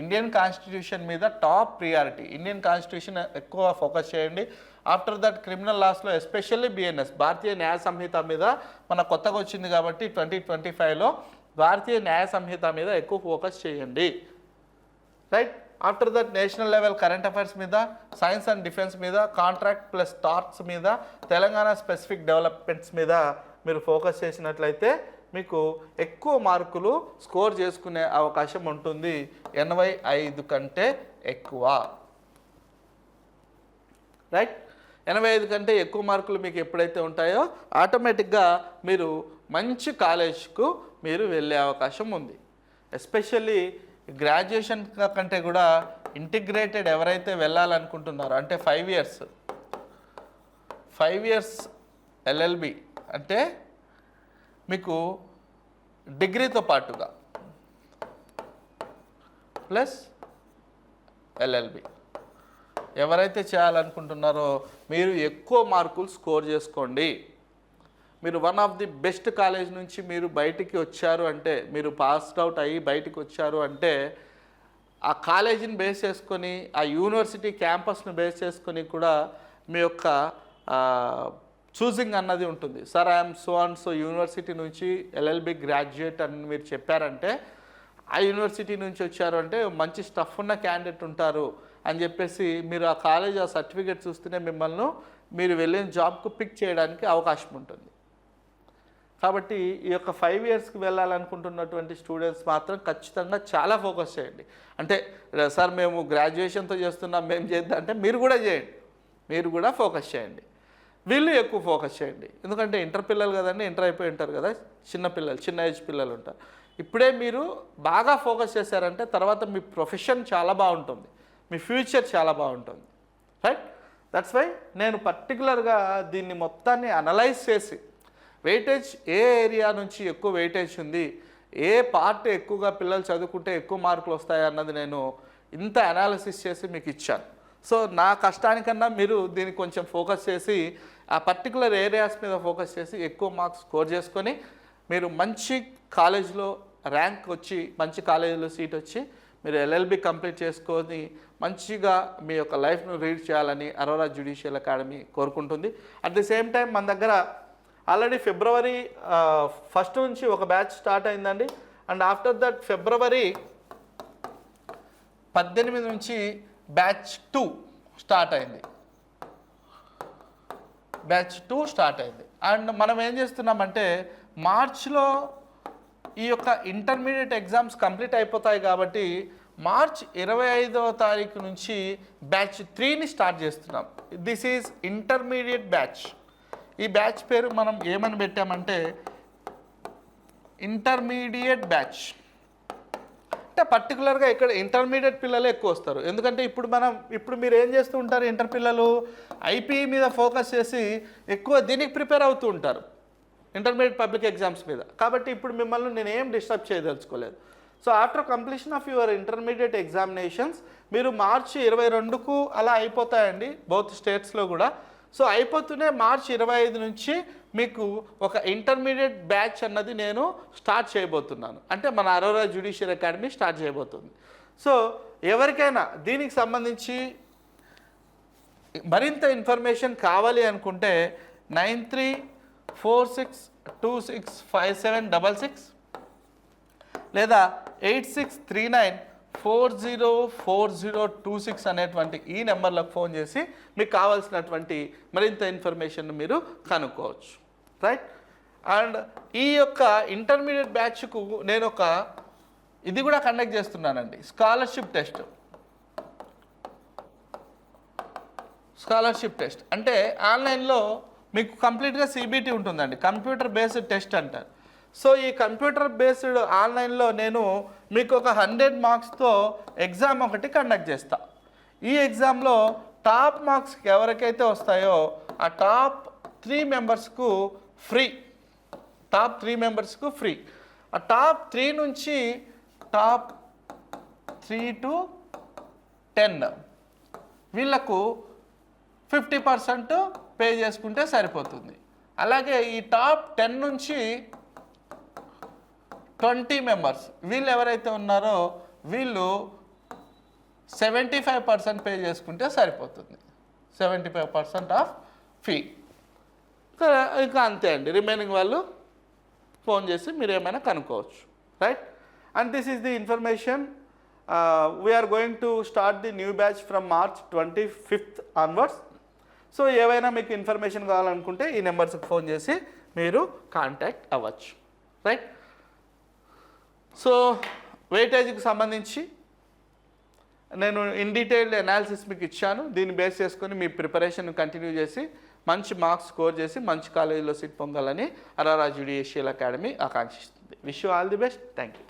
ఇండియన్ కాన్స్టిట్యూషన్ మీద టాప్ ప్రియారిటీ. ఇండియన్ కాన్స్టిట్యూషన్ ఎక్కువ ఫోకస్ చేయండి. ఆఫ్టర్ దట్ క్రిమినల్ లాస్లో ఎస్పెషల్లీ బిఎన్ఎస్ భారతీయ న్యాయ సంహిత మీద మన కొత్తగా వచ్చింది కాబట్టి 2025లో భారతీయ న్యాయ సంహిత మీద ఎక్కువ ఫోకస్ చేయండి, right. After that national level current affairs మీద, సైన్స్ అండ్ డిఫెన్స్ మీద, కాంట్రాక్ట్ ప్లస్ టార్ట్స్ మీద, తెలంగాణ స్పెసిఫిక్ డెవలప్మెంట్స్ మీద మీరు ఫోకస్ చేసినట్లయితే మీకు ఎక్కువ మార్కులు స్కోర్ చేసుకునే అవకాశం ఉంటుంది, 85 కంటే ఎక్కువ, రైట్. 85 కంటే ఎక్కువ మార్కులు మీకు ఎప్పుడైతే ఉంటాయో ఆటోమేటిక్గా మీరు మంచి కాలేజ్కు మీరు వెళ్ళే అవకాశం ఉంది. ఎస్పెషల్లీ గ్రాడ్యుయేషన్ కంటే కూడా ఇంటిగ్రేటెడ్ ఎవరైతే వెళ్ళాలనుకుంటున్నారో అంటే 5 ఇయర్స్ ఎల్ఎల్బి అంటే మీకు డిగ్రీతో పాటుగా ప్లస్ ఎల్ఎల్బి ఎవరైతే చేయాలనుకుంటున్నారో మీరు ఎక్కువ మార్కులు స్కోర్ చేసుకోండి. మీరు one of the best college నుంచి మీరు బయటికి వచ్చారు అంటే, మీరు పాస్డ్ అవుట్ అయ్యి బయటికి వచ్చారు అంటే ఆ కాలేజీని బేస్ చేసుకొని ఆ యూనివర్సిటీ క్యాంపస్ను బేస్ చేసుకొని కూడా మీ యొక్క చూసింగ్ అన్నది ఉంటుంది. Sir I'm so and so university నుంచి ఎల్ఎల్బి గ్రాడ్యుయేట్ అని మీరు చెప్పారంటే ఆ యూనివర్సిటీ నుంచి వచ్చారు అంటే మంచి స్టఫ్ ఉన్న క్యాండిడేట్ ఉంటారు అని చెప్పేసి మీరు ఆ కాలేజ్ ఆ సర్టిఫికేట్ చూస్తేనే మిమ్మల్ని మీరు వెళ్ళిన జాబ్కు పిక్ చేయడానికి అవకాశం ఉంటుంది. కాబట్టి ఈ యొక్క 5 ఇయర్స్కి వెళ్ళాలనుకుంటున్నటువంటి స్టూడెంట్స్ మాత్రం ఖచ్చితంగా చాలా ఫోకస్ చేయండి. అంటే సార్ మేము గ్రాడ్యుయేషన్తో చేస్తున్నాం మేము చేద్దాం అంటే మీరు కూడా చేయండి, మీరు కూడా ఫోకస్ చేయండి. వీళ్ళు ఎక్కువ ఫోకస్ చేయండి, ఎందుకంటే ఇంటర్ పిల్లలు కదండి, ఇంటర్ అయిపోయి ఉంటారు కదా, చిన్న ఏజ్ పిల్లలు ఉంటారు. ఇప్పుడే మీరు బాగా ఫోకస్ చేశారంటే తర్వాత మీ ప్రొఫెషన్ చాలా బాగుంటుంది, మీ ఫ్యూచర్ చాలా బాగుంటుంది, రైట్. దట్స్ వై నేను పర్టికులర్గా దీన్ని మొత్తాన్ని అనలైజ్ చేసి వెయిటేజ్ ఏ ఏరియా నుంచి ఎక్కువ వెయిటేజ్ ఉంది, ఏ పార్ట్ ఎక్కువగా పిల్లలు చదువుకుంటే ఎక్కువ మార్కులు వస్తాయి అన్నది నేను ఇంత అనాలిసిస్ చేసి మీకు ఇచ్చాను. సో నా కష్టానికన్నా మీరు దీన్ని కొంచెం ఫోకస్ చేసి ఆ పర్టికులర్ ఏరియాస్ మీద ఫోకస్ చేసి ఎక్కువ మార్క్స్ స్కోర్ చేసుకొని మీరు మంచి కాలేజ్లో ర్యాంక్ వచ్చి మంచి కాలేజీలో సీట్ వచ్చి మీరు ఎల్ఎల్బి కంప్లీట్ చేసుకొని మంచిగా మీ యొక్క లైఫ్ను రీడ్ చేయాలని అరోరా జ్యుడిషియల్ అకాడమీ కోరుకుంటుంది. అట్ ది సేమ్ టైం మన దగ్గర ఆల్రెడీ ఫిబ్రవరి 1 నుంచి ఒక బ్యాచ్ స్టార్ట్ అయిందండి. అండ్ ఆఫ్టర్ దట్ ఫిబ్రవరి 18 నుంచి బ్యాచ్ 2 స్టార్ట్ అయింది. అండ్ మనం ఏం చేస్తున్నామంటే మార్చ్లో ఈ యొక్క ఇంటర్మీడియట్ ఎగ్జామ్స్ కంప్లీట్ అయిపోతాయి కాబట్టి మార్చ్ 25వ తారీఖు నుంచి బ్యాచ్ 3ని స్టార్ట్ చేస్తున్నాం. This is intermediate batch. ఈ బ్యాచ్ పేరు మనం ఏమని పెట్టామంటే ఇంటర్మీడియట్ బ్యాచ్. అంటే పర్టికులర్గా ఇక్కడ ఇంటర్మీడియట్ పిల్లలే ఎక్కువ వస్తారు. ఎందుకంటే ఇప్పుడు మీరు ఏం చేస్తూ ఉంటారు, ఇంటర్ పిల్లలు ఐపీఈ మీద ఫోకస్ చేసి ఎక్కువ దీనికి ప్రిపేర్ అవుతూ ఉంటారు, ఇంటర్మీడియట్ పబ్లిక్ ఎగ్జామ్స్ మీద. కాబట్టి ఇప్పుడు మిమ్మల్ని నేను ఏం డిస్టర్బ్ చేయదలుచుకోలేదు. So after completion of your intermediate examinations మీరు మార్చి 22కు అలా అయిపోతాయండి బౌత్ స్టేట్స్లో కూడా. సో అయిపోతూనే మార్చి 25 నుంచి మీకు ఒక ఇంటర్మీడియట్ బ్యాచ్ అన్నది నేను స్టార్ట్ చేయబోతున్నాను. అంటే మన అరోరా జ్యుడిషియల్ అకాడమీ స్టార్ట్ చేయబోతుంది. సో ఎవరికైనా దీనికి సంబంధించి మరింత ఇన్ఫర్మేషన్ కావాలి అనుకుంటే 9346265766 లేదా 8639404026 అనేటువంటి ఈ నెంబర్లకు ఫోన్ చేసి మీకు కావాల్సినటువంటి మరింత ఇన్ఫర్మేషన్ మీరు కనుక్కోవచ్చు. రైట్. అండ్ ఈ యొక్క ఇంటర్మీడియట్ బ్యాచ్కు నేను ఇది కూడా కండక్ట్ చేస్తున్నానండి, స్కాలర్షిప్ టెస్ట్. అంటే ఆన్లైన్లో మీకు కంప్లీట్గా సిబిటి ఉంటుందండి, కంప్యూటర్ బేస్డ్ టెస్ట్ అంటారు. సో ఈ కంప్యూటర్ బేస్డ్ ఆన్లైన్లో నేను మీకు ఒక 100 మార్క్స్తో ఎగ్జామ్ ఒకటి కండక్ట్ చేస్తా. ఈ ఎగ్జామ్లో టాప్ మార్క్స్ ఎవరికైతే వస్తాయో ఆ టాప్ 3 మెంబర్స్కు ఫ్రీ. ఆ టాప్ 3 నుంచి టాప్ 3 to 10 వీళ్ళకు 50% పే చేసుకుంటే సరిపోతుంది. అలాగే ఈ టాప్ 10 నుంచి 20 మెంబర్స్ వీళ్ళు ఎవరైతే ఉన్నారో వీళ్ళు 75% పే చేసుకుంటే సరిపోతుంది. 75% ఆఫ్ ఫీ. ఇంకా అంతే అండి. రిమైనింగ్ వాళ్ళు ఫోన్ చేసి మీరు ఏమైనా కనుక్కోవచ్చు. Right. And this is the information. We're going to start the new batch from March 25th onwards. So ఏవైనా మీకు ఇన్ఫర్మేషన్ కావాలనుకుంటే ఈ నెంబర్స్కి ఫోన్ చేసి మీరు కాంటాక్ట్ అవ్వచ్చు. రైట్. సో వెయిటేజ్కి సంబంధించి నేను ఇన్ డీటెయిల్డ్ అనాలిసిస్ మీకు ఇచ్చాను. దీన్ని బేస్ చేసుకొని మీ ప్రిపరేషన్ కంటిన్యూ చేసి మంచి మార్క్స్ స్కోర్ చేసి మంచి కాలేజీలో సీట్ పొందాలని అరోరా జ్యుడిషియల్ అకాడమీ ఆకాంక్షిస్తుంది. Wish you all the best. Thank you.